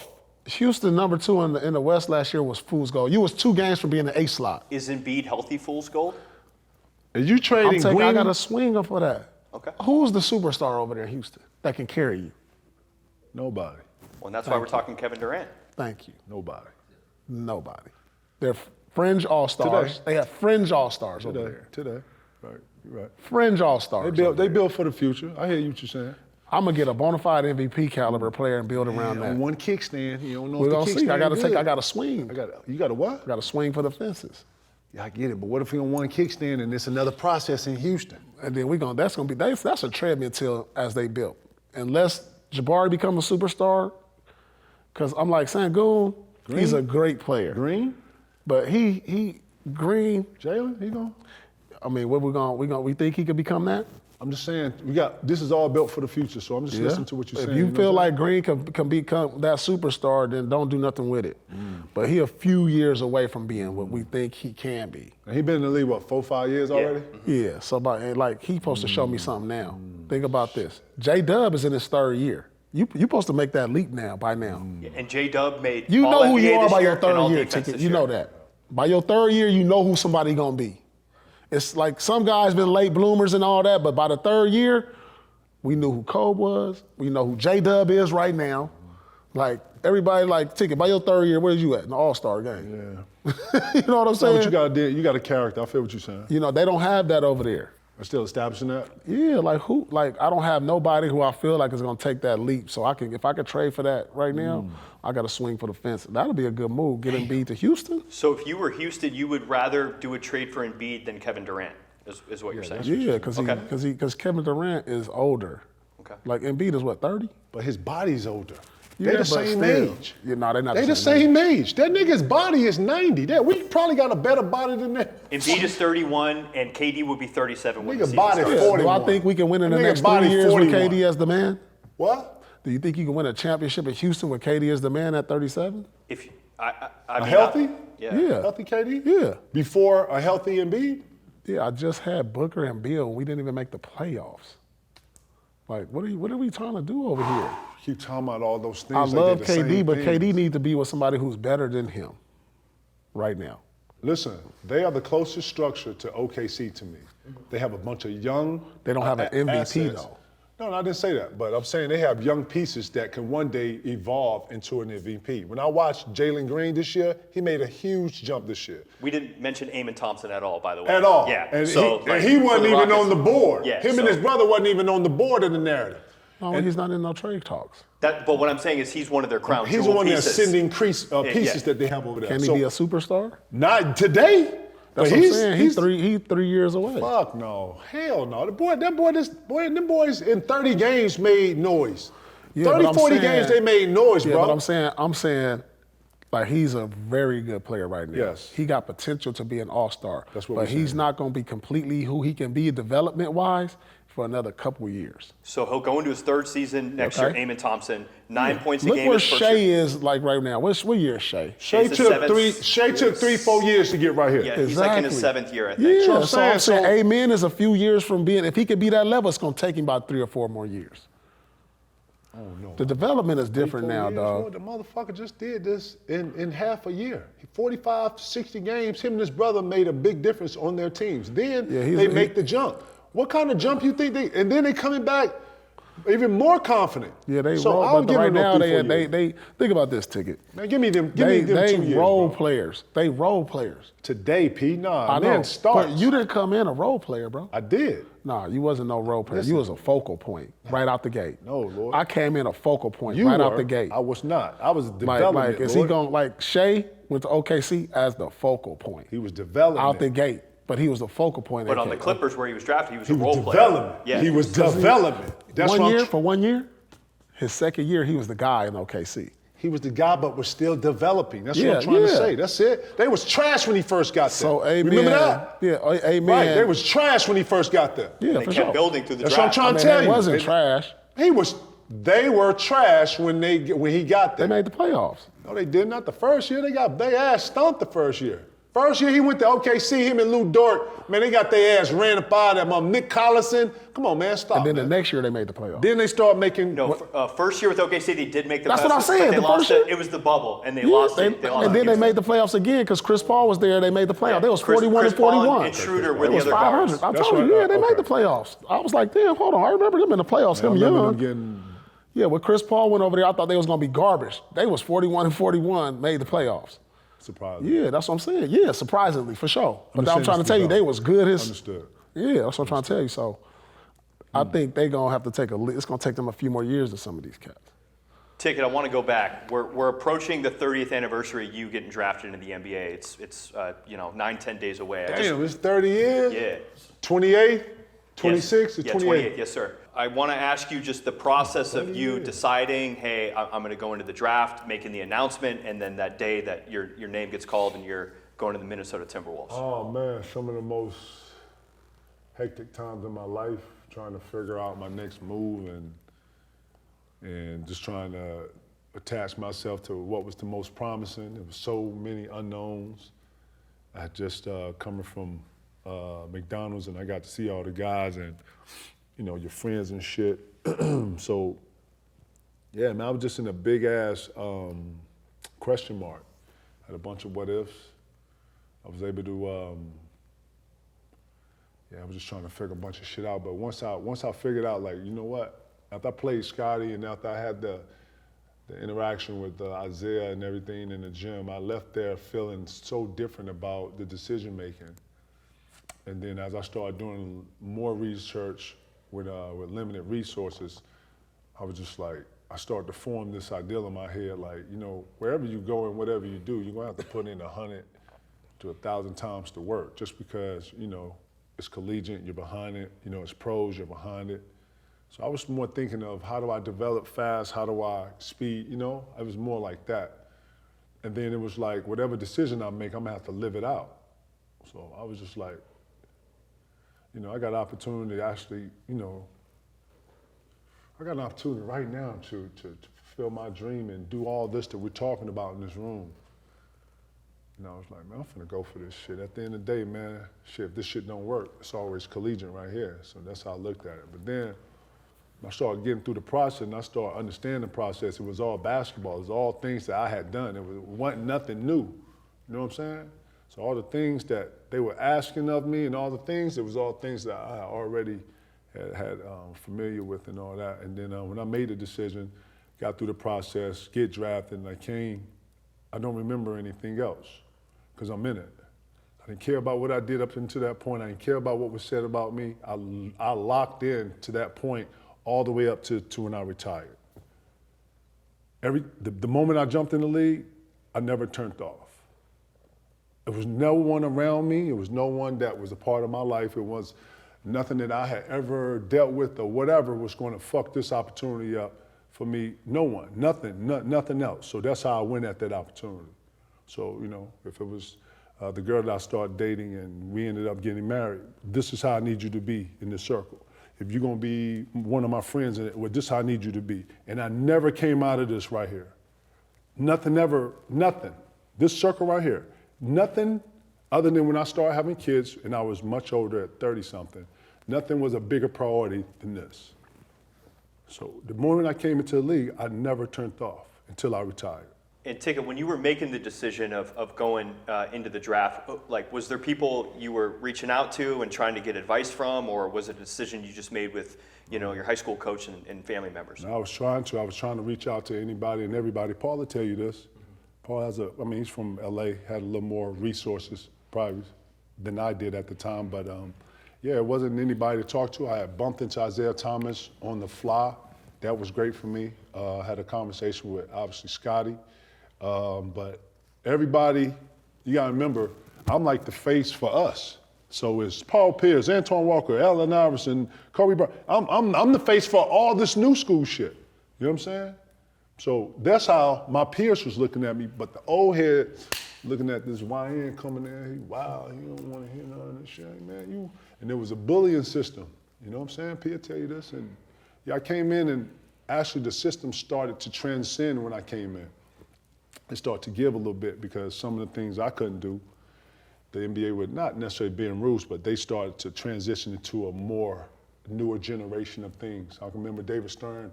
Speaker 1: Houston number 2 in the West last year was fool's gold. You was 2 games from being the 8 slot.
Speaker 3: is Embiid healthy fool's gold.
Speaker 2: And you trading Green?
Speaker 1: I got a swinger for that.
Speaker 3: Okay.
Speaker 1: Who's the superstar over there in Houston that can carry you?
Speaker 2: Nobody.
Speaker 3: Well, and that's why we're talking Kevin Durant.
Speaker 1: Thank you.
Speaker 2: Nobody.
Speaker 1: Nobody. They're fringe all-stars.
Speaker 2: Today.
Speaker 1: They have fringe all-stars over there.
Speaker 2: Today. Right. You're right.
Speaker 1: Fringe all-stars.
Speaker 2: They built for the future. I hear you what you're saying.
Speaker 1: I'm going to get a bona fide MVP caliber player and build around that.
Speaker 2: On one kickstand, you don't know
Speaker 1: We're
Speaker 2: if the
Speaker 1: going to
Speaker 2: kickstand
Speaker 1: see.
Speaker 2: good.
Speaker 1: I got to swing.
Speaker 2: You got a what?
Speaker 1: I got to swing for the fences.
Speaker 2: Yeah, I get it. But what if he on one kickstand and it's another process in Houston?
Speaker 1: And then that's a treadmill as they built. Unless Jabari becomes a superstar, because I'm like Sengun, he's a great player.
Speaker 2: Green?
Speaker 1: But Green,
Speaker 2: Jalen, he going?
Speaker 1: I mean, we think he could become that?
Speaker 2: I'm just saying, this is all built for the future, so I'm just listening to what you're saying.
Speaker 1: If you feel like Green can become that superstar, then don't do nothing with it. But he a few years away from being what we think he can be.
Speaker 2: And he been in the league, 4 or 5 years already?
Speaker 1: Yeah, so he's supposed to show me something now. Think about this. J-Dub is in his 3rd year. You supposed to make that leap by now.
Speaker 3: And J-Dub made
Speaker 1: You know who
Speaker 3: All-NBA
Speaker 1: you are
Speaker 3: this
Speaker 1: by
Speaker 3: year
Speaker 1: your
Speaker 3: and
Speaker 1: 3rd year,
Speaker 3: All-Defense
Speaker 1: Ticket.
Speaker 3: this
Speaker 1: You
Speaker 3: year.
Speaker 1: know that. By your 3rd year, you know who somebody gonna be. It's like some guys been late bloomers and all that, but by the 3rd year, we knew who Kobe was. We know who J-Dub is right now. Like, everybody Ticket, by your 3rd year, where's you at? In the All-Star game.
Speaker 2: Yeah.
Speaker 1: You know what I'm saying?
Speaker 2: But you got a character. I feel what you're saying.
Speaker 1: You know, they don't have that over there.
Speaker 2: I'm still establishing that?
Speaker 1: Yeah, I don't have nobody who I feel like is gonna take that leap. So if I could trade for that right now, I gotta swing for the fence. That'll be a good move, get Embiid to Houston.
Speaker 3: So if you were Houston, you would rather do a trade for Embiid than Kevin Durant, is what you're saying?
Speaker 1: Yeah, because Kevin Durant is older.
Speaker 3: Okay.
Speaker 1: Like Embiid is what, 30?
Speaker 2: But his body's older.
Speaker 1: Yeah,
Speaker 2: They're the
Speaker 1: but
Speaker 2: same
Speaker 1: still.
Speaker 2: age.
Speaker 1: Yeah, no, they're not
Speaker 2: They the same age. That nigga's body is 90. We probably got a better body than that.
Speaker 3: Embiid is 31, and KD would be 37 when the
Speaker 2: Nigga
Speaker 3: season
Speaker 2: body
Speaker 3: starts.
Speaker 2: 40.
Speaker 1: Do I think we can win in the
Speaker 2: That nigga
Speaker 1: next
Speaker 2: body
Speaker 1: 3 years with
Speaker 2: 41.
Speaker 1: KD as the man?
Speaker 2: What?
Speaker 1: Do you think you can win a championship in Houston with KD as the man at 37?
Speaker 3: If I mean,
Speaker 2: Healthy?
Speaker 3: Yeah.
Speaker 1: Yeah.
Speaker 2: Healthy KD?
Speaker 1: Yeah.
Speaker 2: Before a healthy Embiid?
Speaker 1: Yeah, I just had Booker and Bill. We didn't even make the playoffs. Like, what are we trying to do over here?
Speaker 2: Keep talking about all those things.
Speaker 1: I love
Speaker 2: they did the
Speaker 1: KD,
Speaker 2: same
Speaker 1: but
Speaker 2: things.
Speaker 1: KD needs to be with somebody who's better than him right now.
Speaker 2: Listen, they are the closest structure to OKC to me. They have a bunch of young.
Speaker 1: They don't have an MVP
Speaker 2: assets.
Speaker 1: though.
Speaker 2: No, I didn't say that. But I'm saying they have young pieces that can one day evolve into an MVP. When I watched Jalen Green this year, he made a huge jump this year.
Speaker 3: We didn't mention Amon Thompson at all, by the way.
Speaker 2: At all.
Speaker 3: Yeah.
Speaker 2: And
Speaker 3: so,
Speaker 2: he wasn't even on the board.
Speaker 3: Yeah,
Speaker 2: Him and his brother wasn't even on the board in the narrative.
Speaker 1: No, he's not in no trade talks.
Speaker 3: But what I'm saying is he's one of their crown
Speaker 2: He's the
Speaker 3: jewel
Speaker 2: one that's
Speaker 3: pieces.
Speaker 2: sending pieces that they have over there.
Speaker 1: Can he be a superstar?
Speaker 2: Not today.
Speaker 1: That's
Speaker 2: but
Speaker 1: what I'm saying. He's 3 years away.
Speaker 2: Fuck no. Hell no. Them boys in 30 games made noise.
Speaker 1: Yeah,
Speaker 2: 30,
Speaker 1: but I'm
Speaker 2: 40
Speaker 1: saying-
Speaker 2: games they made noise,
Speaker 1: Yeah,
Speaker 2: bro.
Speaker 1: but I'm saying, like he's a very good player right now.
Speaker 2: Yes.
Speaker 1: He got potential to be an all-star.
Speaker 2: That's what
Speaker 1: But
Speaker 2: we're
Speaker 1: he's
Speaker 2: saying.
Speaker 1: not going to be completely who he can be development-wise for another couple years.
Speaker 3: So he'll go into his 3rd season next
Speaker 1: Okay.
Speaker 3: year, Amon Thompson, 9 points a
Speaker 1: Look
Speaker 3: game
Speaker 1: where
Speaker 3: his first
Speaker 1: Shea
Speaker 3: year.
Speaker 1: is like right now. What year is Shea?
Speaker 2: Shea
Speaker 3: He's the
Speaker 2: took
Speaker 3: seventh-
Speaker 2: 3-4 years to get right here.
Speaker 3: Yeah, he's like in his
Speaker 1: Exactly.
Speaker 3: 7th year, I think.
Speaker 1: Yeah,
Speaker 2: So I'm
Speaker 1: I'm
Speaker 2: saying,
Speaker 1: saying Amen is a few years from being, if he could be that level, it's going to take him about 3 or 4 more years.
Speaker 2: Oh, no.
Speaker 1: The development is different
Speaker 2: 3-4
Speaker 1: now,
Speaker 2: years,
Speaker 1: dog.
Speaker 2: bro. The motherfucker just did this in half a year. 45, 60 games, him and his brother made a big difference on their teams. Then they make the jump. What kind of jump you think and then they coming back even more confident.
Speaker 1: Yeah, they
Speaker 2: so
Speaker 1: roll,
Speaker 2: I'll
Speaker 1: but
Speaker 2: give
Speaker 1: right
Speaker 2: them no
Speaker 1: now
Speaker 2: 3-4 years.
Speaker 1: they think about this, Ticket.
Speaker 2: Man, give me them
Speaker 1: They
Speaker 2: 2 years,
Speaker 1: role
Speaker 2: bro.
Speaker 1: players. They role players.
Speaker 2: Today, P, nah,
Speaker 1: I
Speaker 2: man,
Speaker 1: know.
Speaker 2: starts.
Speaker 1: But you didn't come in a role player, bro.
Speaker 2: I did.
Speaker 1: Nah, you wasn't no role player. You was a focal point right out the gate.
Speaker 2: No, Lord.
Speaker 1: I came in a focal point
Speaker 2: You
Speaker 1: right
Speaker 2: were.
Speaker 1: out the gate.
Speaker 2: I was not. I was development,
Speaker 1: Is
Speaker 2: Lord.
Speaker 1: he going like Shea went to OKC as the focal point
Speaker 2: He was development.
Speaker 1: out the gate, but he was the focal point.
Speaker 3: But
Speaker 1: at
Speaker 3: on the
Speaker 1: K.
Speaker 3: Clippers where he was drafted, he was
Speaker 2: He
Speaker 3: a role
Speaker 2: was
Speaker 3: player.
Speaker 2: development.
Speaker 3: Yeah.
Speaker 2: He was development. That's what I'm
Speaker 1: For 1 year, his second year, he was the guy in OKC.
Speaker 2: He was the guy, but was still developing. That's
Speaker 1: Yeah,
Speaker 2: what I'm trying to
Speaker 1: yeah.
Speaker 2: say. That's it. They was trash when he first got there.
Speaker 1: So, amen.
Speaker 2: Remember that?
Speaker 1: Yeah, amen.
Speaker 2: Right. They was trash when he first got there.
Speaker 1: Yeah,
Speaker 3: They
Speaker 1: for
Speaker 3: kept
Speaker 1: sure.
Speaker 3: building through the
Speaker 2: That's what I'm
Speaker 3: draft.
Speaker 2: trying to tell
Speaker 1: It
Speaker 2: you.
Speaker 1: wasn't trash.
Speaker 2: They were trash when he got
Speaker 1: They
Speaker 2: there.
Speaker 1: made the playoffs.
Speaker 2: No, they did not the first year. They ass stomped the first year. First year he went to OKC, him and Lou Dort, man, they got their ass ran up out of them. Nick Collison, come on, man, stop.
Speaker 1: And then
Speaker 2: man.
Speaker 1: the next year they made the playoffs.
Speaker 2: Then they start making.
Speaker 3: No, first year with OKC, they did make the playoffs.
Speaker 1: That's what I'm saying,
Speaker 3: They
Speaker 1: the
Speaker 3: lost
Speaker 1: first year?
Speaker 3: it was the bubble, and they
Speaker 1: Yeah,
Speaker 3: lost
Speaker 1: they-
Speaker 3: it. They lost
Speaker 1: and then they
Speaker 3: it.
Speaker 1: made the playoffs again because Chris Paul was there. They made the playoffs. They was
Speaker 3: Chris
Speaker 1: 41 and
Speaker 3: Paul
Speaker 1: 41.
Speaker 3: and Schroeder were
Speaker 1: It
Speaker 3: the
Speaker 1: was
Speaker 3: other
Speaker 1: 500.
Speaker 3: guards.
Speaker 1: I
Speaker 2: That's
Speaker 1: told you,
Speaker 2: right.
Speaker 1: yeah, they made
Speaker 2: Okay.
Speaker 1: the playoffs. I was like, damn, hold on. I remember them in the playoffs.
Speaker 2: I
Speaker 1: Him
Speaker 2: remember
Speaker 1: young.
Speaker 2: them getting.
Speaker 1: Yeah, when Chris Paul went over there, I thought they was gonna be garbage. They was 41 and 41, made the playoffs.
Speaker 2: Surprised.
Speaker 1: Yeah, that's what I'm saying. Yeah, surprisingly, for sure. But I'm
Speaker 2: Understand
Speaker 1: trying to
Speaker 2: this
Speaker 1: tell you,
Speaker 2: development.
Speaker 1: they was good.
Speaker 2: Understood.
Speaker 1: Yeah, that's what I'm trying to tell you. So I think they gonna have to take it's gonna take them a few more years to some of these cats.
Speaker 3: Ticket, I want to go back. We're approaching the 30th anniversary of you getting drafted into the NBA. It's 9-10 days away.
Speaker 2: Damn, it's 30 years?
Speaker 3: Yeah.
Speaker 2: 28? 26 or
Speaker 3: Yeah,
Speaker 2: 28?
Speaker 3: Yes, sir. I want to ask you just the process of you deciding, hey, I'm going to go into the draft, making the announcement, and then that day that your name gets called and you're going to the Minnesota Timberwolves.
Speaker 2: Oh man, some of the most hectic times in my life, trying to figure out my next move and just trying to attach myself to what was the most promising. There was so many unknowns. I had just coming from McDonald's and I got to see all the guys and your friends and shit. So yeah, man, I was just in a big ass question mark. Had a bunch of what ifs. I was able to, I was just trying to figure a bunch of shit out. But once I figured out, like, you know what? After I played Scotty and after I had the interaction with Isaiah and everything in the gym, I left there feeling so different about the decision making. And then as I started doing more research with limited resources, I was just like, I started to form this ideal in my head, like, wherever you go and whatever you do, you're gonna have to put in 100 to 1,000 times the work, just because, it's collegiate, you're behind it, it's pros, you're behind it. So I was more thinking of how do I develop fast, how do I speed, I was more like that. And then it was like, whatever decision I make, I'm gonna have to live it out. So I was just like, I got an opportunity to actually, I got an opportunity right now to fulfill my dream and do all this that we're talking about in this room. And I was like, man, I'm finna go for this shit. At the end of the day, man, shit, if this shit don't work, it's always collegiate right here. So that's how I looked at it. But then I started getting through the process and I started understanding the process. It was all basketball. It was all things that I had done. It wasn't nothing new. You know what I'm saying? So all the things that they were asking of me and all the things, it was all things that I already had familiar with and all that. And then when I made the decision, got through the process, get drafted, and I came, I don't remember anything else because I'm in it. I didn't care about what I did up until that point. I didn't care about what was said about me. I locked in to that point all the way up to when I retired. The moment I jumped in the league, I never turned off. There was no one around me. It was no one that was a part of my life. It was nothing that I had ever dealt with or whatever was going to fuck this opportunity up for me. No one, nothing else. So that's how I went at that opportunity. So, if it was the girl that I started dating and we ended up getting married, this is how I need you to be in this circle. If you're going to be one of my friends, well, this is how I need you to be. And I never came out of this right here. Nothing. This circle right here. Nothing other than when I started having kids and I was much older at 30-something, nothing was a bigger priority than this. So the moment I came into the league, I never turned off until I retired.
Speaker 3: And Ticket, when you were making the decision of going into the draft, like, was there people you were reaching out to and trying to get advice from, or was it a decision you just made with, your high school coach and family members?
Speaker 2: And I was trying to reach out to anybody and everybody. Paul will tell you this. Paul he's from LA, had a little more resources probably than I did at the time, but it wasn't anybody to talk to. I had bumped into Isaiah Thomas on the fly. That was great for me. Had a conversation with, obviously, Scotty. But everybody, you gotta remember, I'm like the face for us. So it's Paul Pierce, Antoine Walker, Allen Iverson, Kobe Bryant. I'm the face for all this new school shit. You know what I'm saying? So that's how my peers was looking at me, but the old head looking at this YN coming in, wow, you don't want to hear none of this shit, man. And there was a bullying system. You know what I'm saying? Pierre tell you this. And I came in and actually the system started to transcend when I came in. It started to give a little bit because some of the things I couldn't do, the NBA with not necessarily being roots, but they started to transition into a more newer generation of things. I can remember David Stern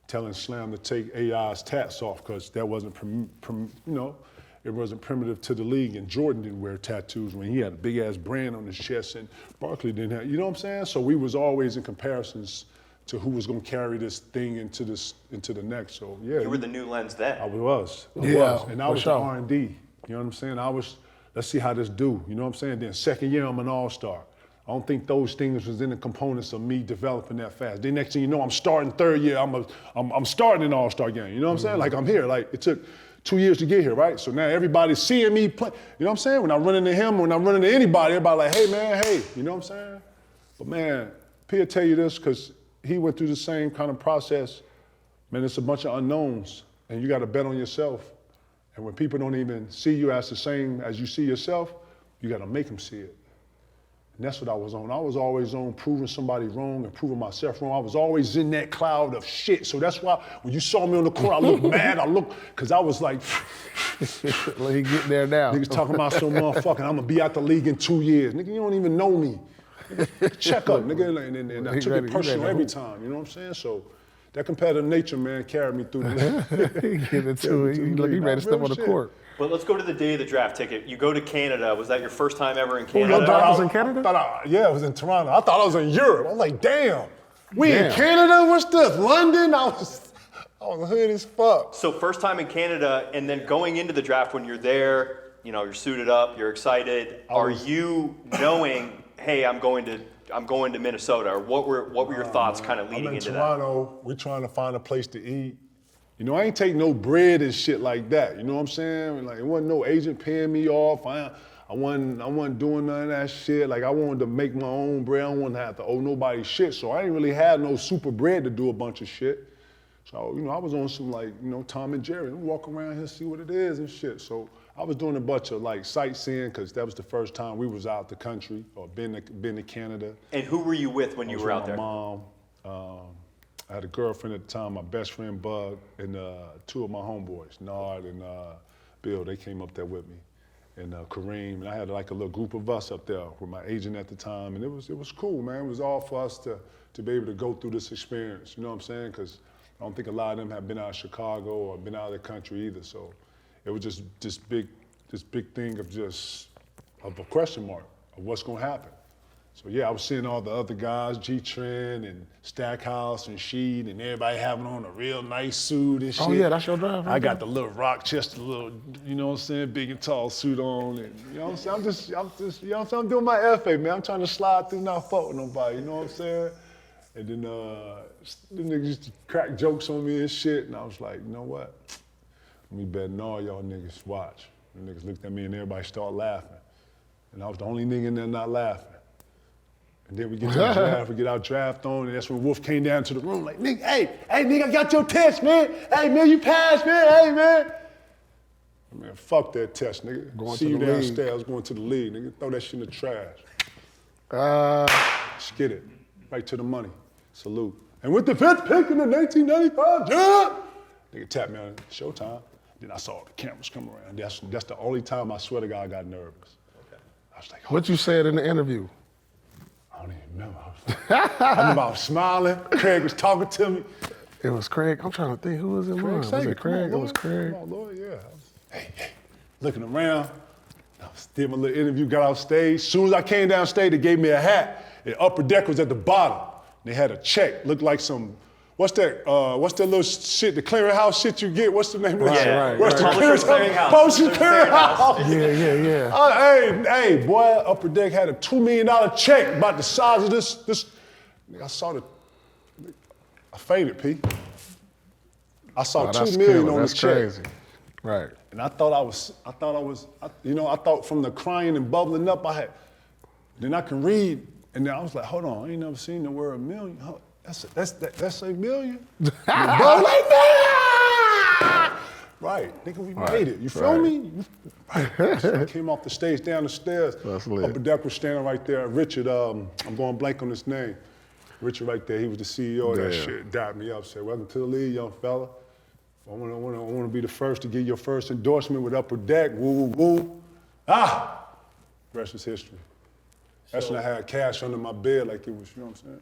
Speaker 2: telling Slam to take AI's tats off because that wasn't, it wasn't primitive to the league, and Jordan didn't wear tattoos when he had a big ass brand on his chest, and Barkley didn't have, you know what I'm saying? So we was always in comparisons to who was gonna carry this thing into the next. So yeah.
Speaker 3: You were the new lens then.
Speaker 2: I was. And I was the R&D. You know what I'm saying? Let's see how this do. You know what I'm saying? Then second year, I'm an all-star. I don't think those things was in the components of me developing that fast. Then next thing you know, I'm starting third year. I'm starting an all-star game. You know what I'm saying? Like I'm here. Like it took 2 years to get here, right? So now everybody's seeing me play. You know what I'm saying? When I run into him, when I run into anybody, everybody like, hey man, hey. You know what I'm saying? But man, Pierre tell you this because he went through the same kind of process. Man, it's a bunch of unknowns, and you got to bet on yourself. And when people don't even see you as the same as you see yourself, you got to make them see it. And that's what I was on. I was always on proving somebody wrong and proving myself wrong. I was always in that cloud of shit. So that's why when you saw me on the court, I looked mad. Because I was like,
Speaker 1: let me get there now.
Speaker 2: Niggas talking about some motherfucking, I'm going to be out the league in 2 years. Nigga, you don't even know me. Check up, nigga. And I took it personal every time, you know what I'm saying? So that competitive nature, man, carried me through this.
Speaker 1: Get into it. You ready to step on the court.
Speaker 3: But let's go to the day of the draft ticket. You go to Canada. Was that your first time ever in
Speaker 1: Your
Speaker 3: Canada?
Speaker 1: draft was in Canada?
Speaker 2: Yeah, it was in Toronto. I thought I was in Europe. I was like, damn. We in Canada? What's this? London? I was hood as fuck.
Speaker 3: So first time in Canada, and then going into the draft when you're there, you know, you're suited up, you're excited. Are you knowing, hey, I'm going to Minnesota, or what were your thoughts kind of leading into that?
Speaker 2: I'm in Toronto. We're trying to find a place to eat. You know, I ain't take no bread and shit like that. You know what I'm saying? Like, it wasn't no agent paying me off. I wasn't doing none of that shit. Like, I wanted to make my own bread. I didn't want to have to owe nobody shit. So I didn't really have no super bread to do a bunch of shit. So, you know, I was on some like, you know, Tom and Jerry. Walk around here, see what it is and shit. So I was doing a bunch of like sightseeing because that was the first time we was out the country or been to Canada.
Speaker 3: And who were you with when you were out there?
Speaker 2: My mom. I had a girlfriend at the time, my best friend Bug, and two of my homeboys, Nard and Bill. They came up there with me, and Kareem. And I had like a little group of us up there with my agent at the time, and it was cool, man. It was all for us to be able to go through this experience. You know what I'm saying? Because I don't think a lot of them have been out of Chicago or been out of the country either. So it was just this big thing of a question mark of what's gonna happen. So yeah, I was seeing all the other guys, G-Trend and Stackhouse and Sheed, and everybody having on a real nice suit and shit.
Speaker 1: Oh yeah, that's your drive.
Speaker 2: I got the little Rochester, little, you know what I'm saying, big and tall suit on, and you know what I'm saying. I'm just, you know what I'm saying. I'm doing my FA, man. I'm trying to slide through, not fuck with nobody. You know what I'm saying? And then the niggas used to crack jokes on me and shit, and I was like, you know what? Me better than all y'all niggas watch. The niggas looked at me and everybody started laughing, and I was the only nigga in there not laughing. And then we get to the draft, we get our draft on, and that's when Wolf came down to the room like, nigga, hey, nigga, I got your test, man. Hey, man, you passed, man. Hey, man. Man, fuck that test, nigga.
Speaker 1: Going
Speaker 2: See
Speaker 1: to
Speaker 2: you
Speaker 1: the
Speaker 2: downstairs,
Speaker 1: league.
Speaker 2: going to the league, nigga. Throw that shit in the trash. Skid it. Right to the money. Salute. And with the fifth pick in the 1995 draft, nigga tapped me on Showtime. Then I saw the cameras come around. That's the only time I swear to God I got nervous. Okay. I was like,
Speaker 1: What you said in the interview?
Speaker 2: I don't even remember. I remember I was smiling. Craig was talking to me.
Speaker 1: It was Craig. I'm trying to think who was in mine. Was it Craig? It was Craig.
Speaker 2: Come on, Lord, yeah. Hey. Looking around. I did my little interview, got off stage. As soon as I came down stage, they gave me a hat. The upper deck was at the bottom. They had a check. Looked like some, what's that little shit, the clearinghouse shit you get? What's the name of that?
Speaker 1: Right.
Speaker 2: What's the
Speaker 3: Clearinghouse.
Speaker 2: Publishers Clearinghouse.
Speaker 1: Yeah.
Speaker 2: Hey, boy, upper deck had a $2 million check about the size of this. I saw I fainted, P. I saw $2 million on the check.
Speaker 1: That's crazy. Right.
Speaker 2: And I thought from the crying and bubbling up, then I can read, and then I was like, hold on, I ain't never seen the word million. That's a million? Bro, like that! Right, nigga, we made it. You feel me? Right. So I came off the stage, down the stairs.
Speaker 1: That's lit.
Speaker 2: Upper deck was standing right there. Richard, I'm going blank on his name. Richard right there, he was the CEO of that shit. Dapped me up, said, welcome to the league, young fella. I want to be the first to get your first endorsement with Upper Deck. Woo, woo, woo. rest is history. That's when I had cash under my bed like it was, you know what I'm saying?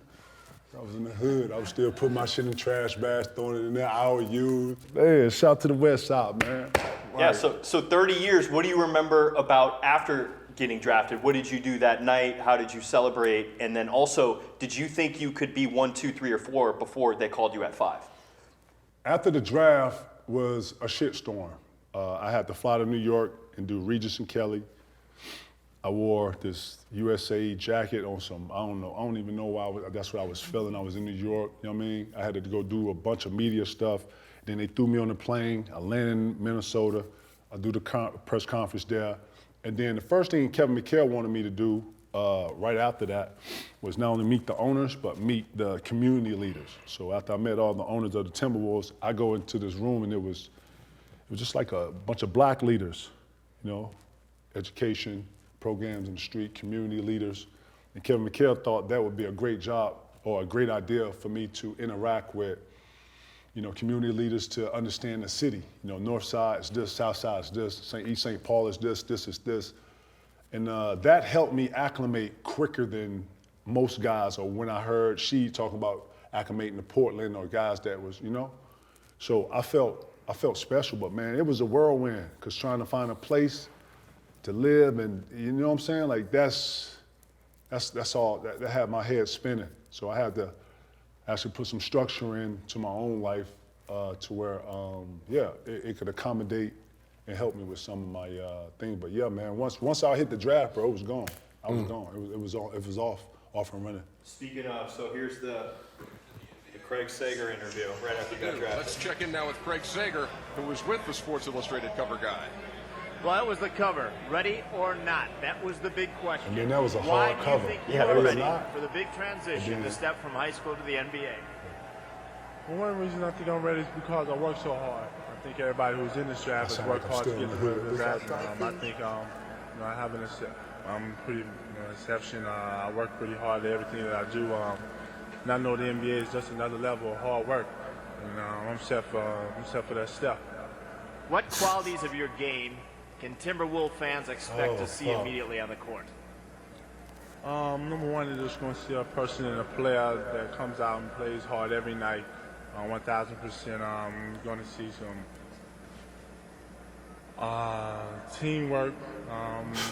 Speaker 2: I was in the hood. I was still putting my shit in trash bags, throwing it in there. I would use. Man, shout to the West Side, man.
Speaker 3: Yeah, so 30 years, what do you remember about after getting drafted? What did you do that night? How did you celebrate? And then also, did you think you could be 1, 2, 3, or 4 before they called you at 5?
Speaker 2: After the draft was a shitstorm. I had to fly to New York and do Regis and Kelly. I wore this USA jacket on some, I don't even know why, that's what I was feeling. I was in New York, you know what I mean? I had to go do a bunch of media stuff. Then they threw me on the plane. I landed in Minnesota. I do the press conference there. And then the first thing Kevin McHale wanted me to do right after that was not only meet the owners, but meet the community leaders. So after I met all the owners of the Timberwolves, I go into this room and it was just like a bunch of black leaders, you know, education, programs in the street, community leaders. And Kevin McHale thought that would be a great job or a great idea for me to interact with, you know, community leaders to understand the city. You know, North Side is this, South Side is this, East St. Paul is this is this. And that helped me acclimate quicker than most guys, or when I heard she talk about acclimating to Portland or guys that was, you know. So I felt special, but man, it was a whirlwind, because trying to find a place to live, and you know what I'm saying? Like that's all, that had my head spinning. So I had to actually put some structure into my own life to where, it could accommodate and help me with some of my things. But yeah, man, once I hit the draft, bro, it was gone. I was gone. It was off and running.
Speaker 3: Speaking of, so here's the Craig Sager interview right after you got drafted.
Speaker 6: Let's check in now with Craig Sager, who was with the Sports Illustrated cover guy.
Speaker 7: Well, that was the cover. Ready or not? That was the big question.
Speaker 2: And then that was a
Speaker 7: Why
Speaker 2: hard cover.
Speaker 7: do you think
Speaker 2: Yeah,
Speaker 7: you
Speaker 2: it
Speaker 7: were
Speaker 2: was
Speaker 7: ready
Speaker 2: not.
Speaker 7: for the big transition to step from high school to the NBA?
Speaker 8: Well, one reason I think I'm ready is because I work so hard. I think everybody who's in this draft has worked hard to get to where they're at. I think I have I'm pretty exception. I work pretty hard at everything that I do. And I know the NBA is just another level of hard work. And I'm set for that step.
Speaker 7: What qualities of your game can Timberwolves fans expect to see immediately on the court?
Speaker 8: Number one, they're just going to see a person and a player that comes out and plays hard every night, 1,000%. Going to see some teamwork.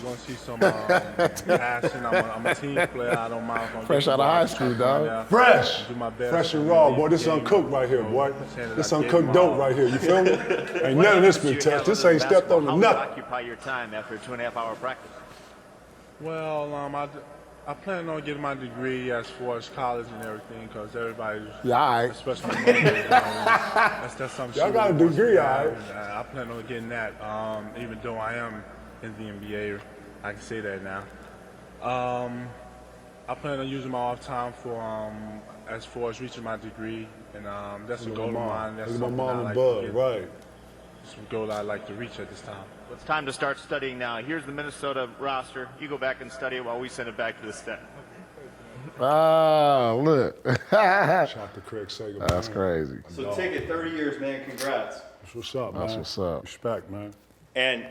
Speaker 8: Going to see some passion. I'm a team player. I don't mind.
Speaker 1: Fresh out of high school, dog.
Speaker 2: Fresh.
Speaker 8: Do my best.
Speaker 2: Fresh and raw, boy. This uncooked right here, boy. This uncooked dope right here. You feel me? Ain't none of this been touched. This ain't stepped on
Speaker 7: How
Speaker 2: nothing.
Speaker 7: occupy your time after a 2.5-hour practice?
Speaker 8: Well, I plan on getting my degree as far as college and everything, because everybody, especially that's something.
Speaker 2: Y'all got a degree, all right.
Speaker 8: I plan on getting that, even though I am in the NBA. I can say that now. I plan on using my off time for as far as reaching my degree, and that's a goal of mine. That's
Speaker 2: Look at my
Speaker 8: something
Speaker 2: mom
Speaker 8: I
Speaker 2: and
Speaker 8: like
Speaker 2: Bud,
Speaker 8: to get.
Speaker 2: right.
Speaker 8: It's a goal I'd like to reach at this time.
Speaker 7: Well, it's time to start studying now. Here's the Minnesota roster. You go back and study it while we send it back to the staff.
Speaker 1: Oh, look.
Speaker 2: Shout out to Craig Sager.
Speaker 1: That's
Speaker 2: man.
Speaker 1: crazy.
Speaker 3: So take it 30 years, man. Congrats.
Speaker 2: That's what's up, man.
Speaker 1: That's what's up.
Speaker 2: Respect, man.
Speaker 3: And,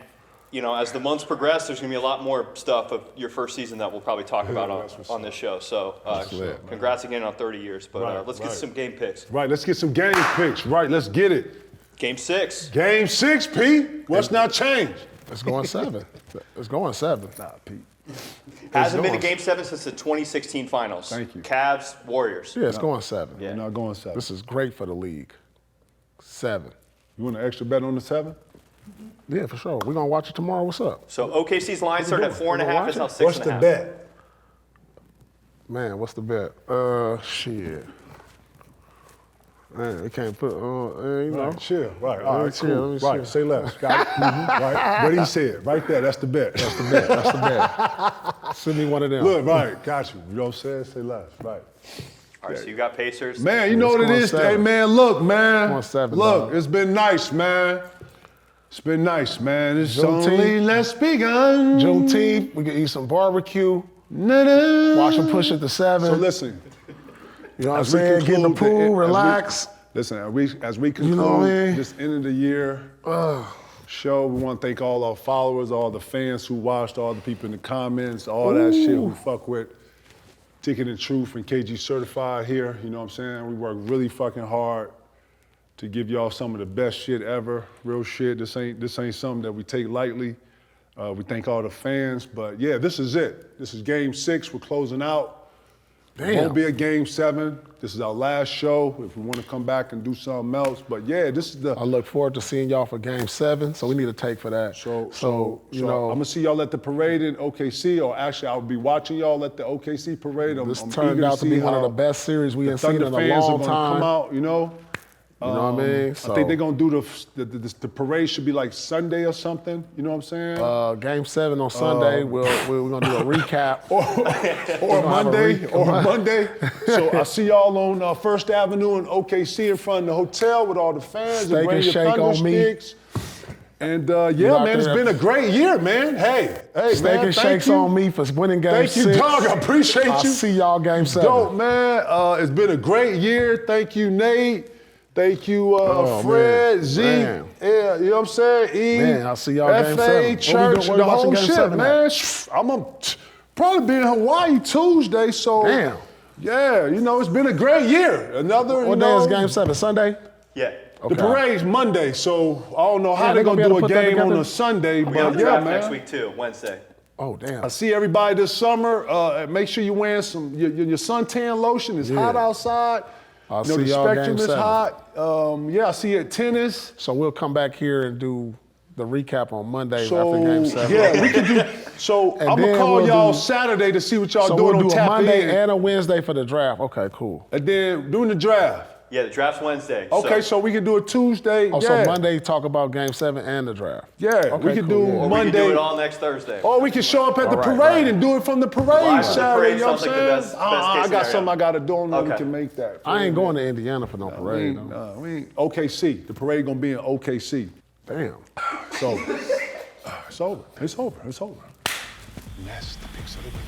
Speaker 3: you know, as the months progress, there's going to be a lot more stuff of your first season that we'll probably talk about on this show. So
Speaker 1: lit,
Speaker 3: congrats again on 30 years. But
Speaker 2: Right,
Speaker 3: let's get
Speaker 2: right.
Speaker 3: some game picks.
Speaker 2: Right, let's get some game picks. Right, let's get it.
Speaker 3: Game 6.
Speaker 2: Game 6, Pete. What's not changed?
Speaker 1: It's going 7. It's going 7.
Speaker 2: Nah, Pete.
Speaker 3: Hasn't been a
Speaker 1: going-
Speaker 3: Game 7 since the 2016 finals.
Speaker 2: Thank you.
Speaker 3: Cavs, Warriors.
Speaker 1: Yeah, it's going 7.
Speaker 3: Yeah.
Speaker 2: We're not going 7.
Speaker 1: This is great for the league. 7.
Speaker 2: You want an extra bet on the 7?
Speaker 1: Yeah, for sure. We're going to watch it tomorrow. What's up?
Speaker 3: So OKC's line started at 4.5. It's now 6.5.
Speaker 2: What's the bet?
Speaker 1: Man, what's the bet? Shit. Man, they can't put, you know.
Speaker 2: Right, chill. Right, all right,
Speaker 1: chill,
Speaker 2: cool.
Speaker 1: let me
Speaker 2: Right,
Speaker 1: chill.
Speaker 2: say less. Got it. Right. What he said, right there. That's the bet. That's the bet.
Speaker 1: That's the bet. Send me one of them.
Speaker 2: Look, right, got you. You know what I'm saying? Say less. Right.
Speaker 3: All right, so you got Pacers.
Speaker 2: Man, you know what it
Speaker 1: going
Speaker 2: is?
Speaker 1: 7.
Speaker 2: Hey, man, look, man.
Speaker 1: Going 7,
Speaker 2: Look,
Speaker 1: dog.
Speaker 2: it's been nice, man. It's been nice, man. It's
Speaker 1: Juneteenth.
Speaker 2: only let's begun.
Speaker 1: Juneteenth, we can eat some barbecue,
Speaker 2: Na-na.
Speaker 1: watch them push it to 7.
Speaker 2: So listen,
Speaker 1: You know what I'm
Speaker 2: as we
Speaker 1: saying? Get in the
Speaker 2: conclude
Speaker 1: pool, relax.
Speaker 2: Listen, as we conclude
Speaker 1: know what I mean?
Speaker 2: this end of the year, show. We want to thank all our followers, all the fans who watched, all the people in the comments, all that shit who fuck with Ticket and Truth and KG Certified here. You know what I'm saying? We work really fucking hard to give y'all some of the best shit ever. Real shit. This ain't something that we take lightly. We thank all the fans, but yeah, this is it. This is Game 6. We're closing out.
Speaker 1: Damn.
Speaker 2: It won't be a Game 7. This is our last show. If we want to come back and do something else, but yeah, this is the.
Speaker 1: I look forward to seeing y'all for Game 7. So we need a take for that.
Speaker 2: So you know, I'm gonna see y'all at the parade in OKC, or actually I'll be watching y'all at the OKC parade.
Speaker 1: This turned out to be one of the best series we have seen in a long time.
Speaker 2: Come out, you know.
Speaker 1: You know what I mean? So,
Speaker 2: I think they're gonna do the parade should be like Sunday or something. You know what I'm saying?
Speaker 1: Game 7 on Sunday. We're gonna do a recap.
Speaker 2: or Monday. So I see y'all on First Avenue in OKC in front of the hotel with all the fans.
Speaker 1: Steak and shake on me.
Speaker 2: And yeah, man, it's been a great year, man. Hey,
Speaker 1: Steak
Speaker 2: man,
Speaker 1: and shakes on me for winning Game 6.
Speaker 2: Thank you, dog. I appreciate you.
Speaker 1: I'll see y'all Game 7.
Speaker 2: Dope, man. It's been a great year. Thank you, Nate. Thank you, Fred,
Speaker 1: man.
Speaker 2: Z.
Speaker 1: Man.
Speaker 2: Yeah, you know what I'm saying? E,
Speaker 1: Man, I'll see y'all Game 7.
Speaker 2: FA, church,
Speaker 1: What we
Speaker 2: the
Speaker 1: watching
Speaker 2: whole
Speaker 1: Game
Speaker 2: shit,
Speaker 1: 7
Speaker 2: man. I'm gonna probably be in Hawaii Tuesday, so.
Speaker 1: Damn.
Speaker 2: Yeah, you know, it's been a great year.
Speaker 1: What day is Game 7? Sunday?
Speaker 3: Yeah.
Speaker 2: The parade's Monday, so I don't know how
Speaker 1: Yeah,
Speaker 2: they're
Speaker 1: they
Speaker 2: gonna
Speaker 1: gonna
Speaker 2: do
Speaker 1: be
Speaker 2: a
Speaker 1: able to put that
Speaker 2: game on
Speaker 1: together?
Speaker 2: a Sunday,
Speaker 3: We got
Speaker 2: but
Speaker 3: the
Speaker 2: yeah,
Speaker 3: draft
Speaker 2: man.
Speaker 3: next week too, Wednesday.
Speaker 1: Oh, damn.
Speaker 2: I see everybody this summer. Make sure you're wearing your suntan lotion. It's hot outside.
Speaker 1: I'll
Speaker 2: You know,
Speaker 1: see
Speaker 2: the
Speaker 1: y'all
Speaker 2: spectrum
Speaker 1: Game
Speaker 2: is
Speaker 1: 7.
Speaker 2: hot. Yeah, I see you at tennis.
Speaker 1: So we'll come back here and do the recap on Monday
Speaker 2: So
Speaker 1: after Game 7.
Speaker 2: yeah, we can do. So
Speaker 1: And
Speaker 2: I'm gonna
Speaker 1: then
Speaker 2: call
Speaker 1: we'll
Speaker 2: y'all
Speaker 1: do-
Speaker 2: Saturday to see what y'all
Speaker 1: So
Speaker 2: doing
Speaker 1: we'll
Speaker 2: on
Speaker 1: do a
Speaker 2: Tap
Speaker 1: Monday
Speaker 2: In.
Speaker 1: and a Wednesday for the draft. Okay, cool.
Speaker 2: And then doing the draft.
Speaker 3: Yeah, the draft's Wednesday.
Speaker 2: Okay, so we can do it Tuesday.
Speaker 1: Oh,
Speaker 2: yeah.
Speaker 1: so Monday talk about Game 7 and the draft.
Speaker 2: Yeah,
Speaker 1: Okay,
Speaker 2: we can
Speaker 1: cool,
Speaker 2: do
Speaker 1: yeah.
Speaker 3: or we
Speaker 2: Monday.
Speaker 3: can do it all next Thursday.
Speaker 2: Or we can show up at the
Speaker 1: right,
Speaker 2: parade
Speaker 1: right.
Speaker 2: and do it from the parade
Speaker 3: Live from the
Speaker 2: Saturday.
Speaker 3: parade
Speaker 2: You know what I'm
Speaker 3: sounds like
Speaker 2: saying?
Speaker 3: the best
Speaker 2: I
Speaker 3: case
Speaker 2: got
Speaker 3: scenario.
Speaker 2: something I got to do. I don't know if we
Speaker 3: Okay.
Speaker 2: can make that.
Speaker 1: I ain't going to Indiana for no parade. though.
Speaker 2: We ain't OKC. The parade gonna be in OKC.
Speaker 1: Damn.
Speaker 2: So it's over. It's over. It's over. And that's the picks of the week.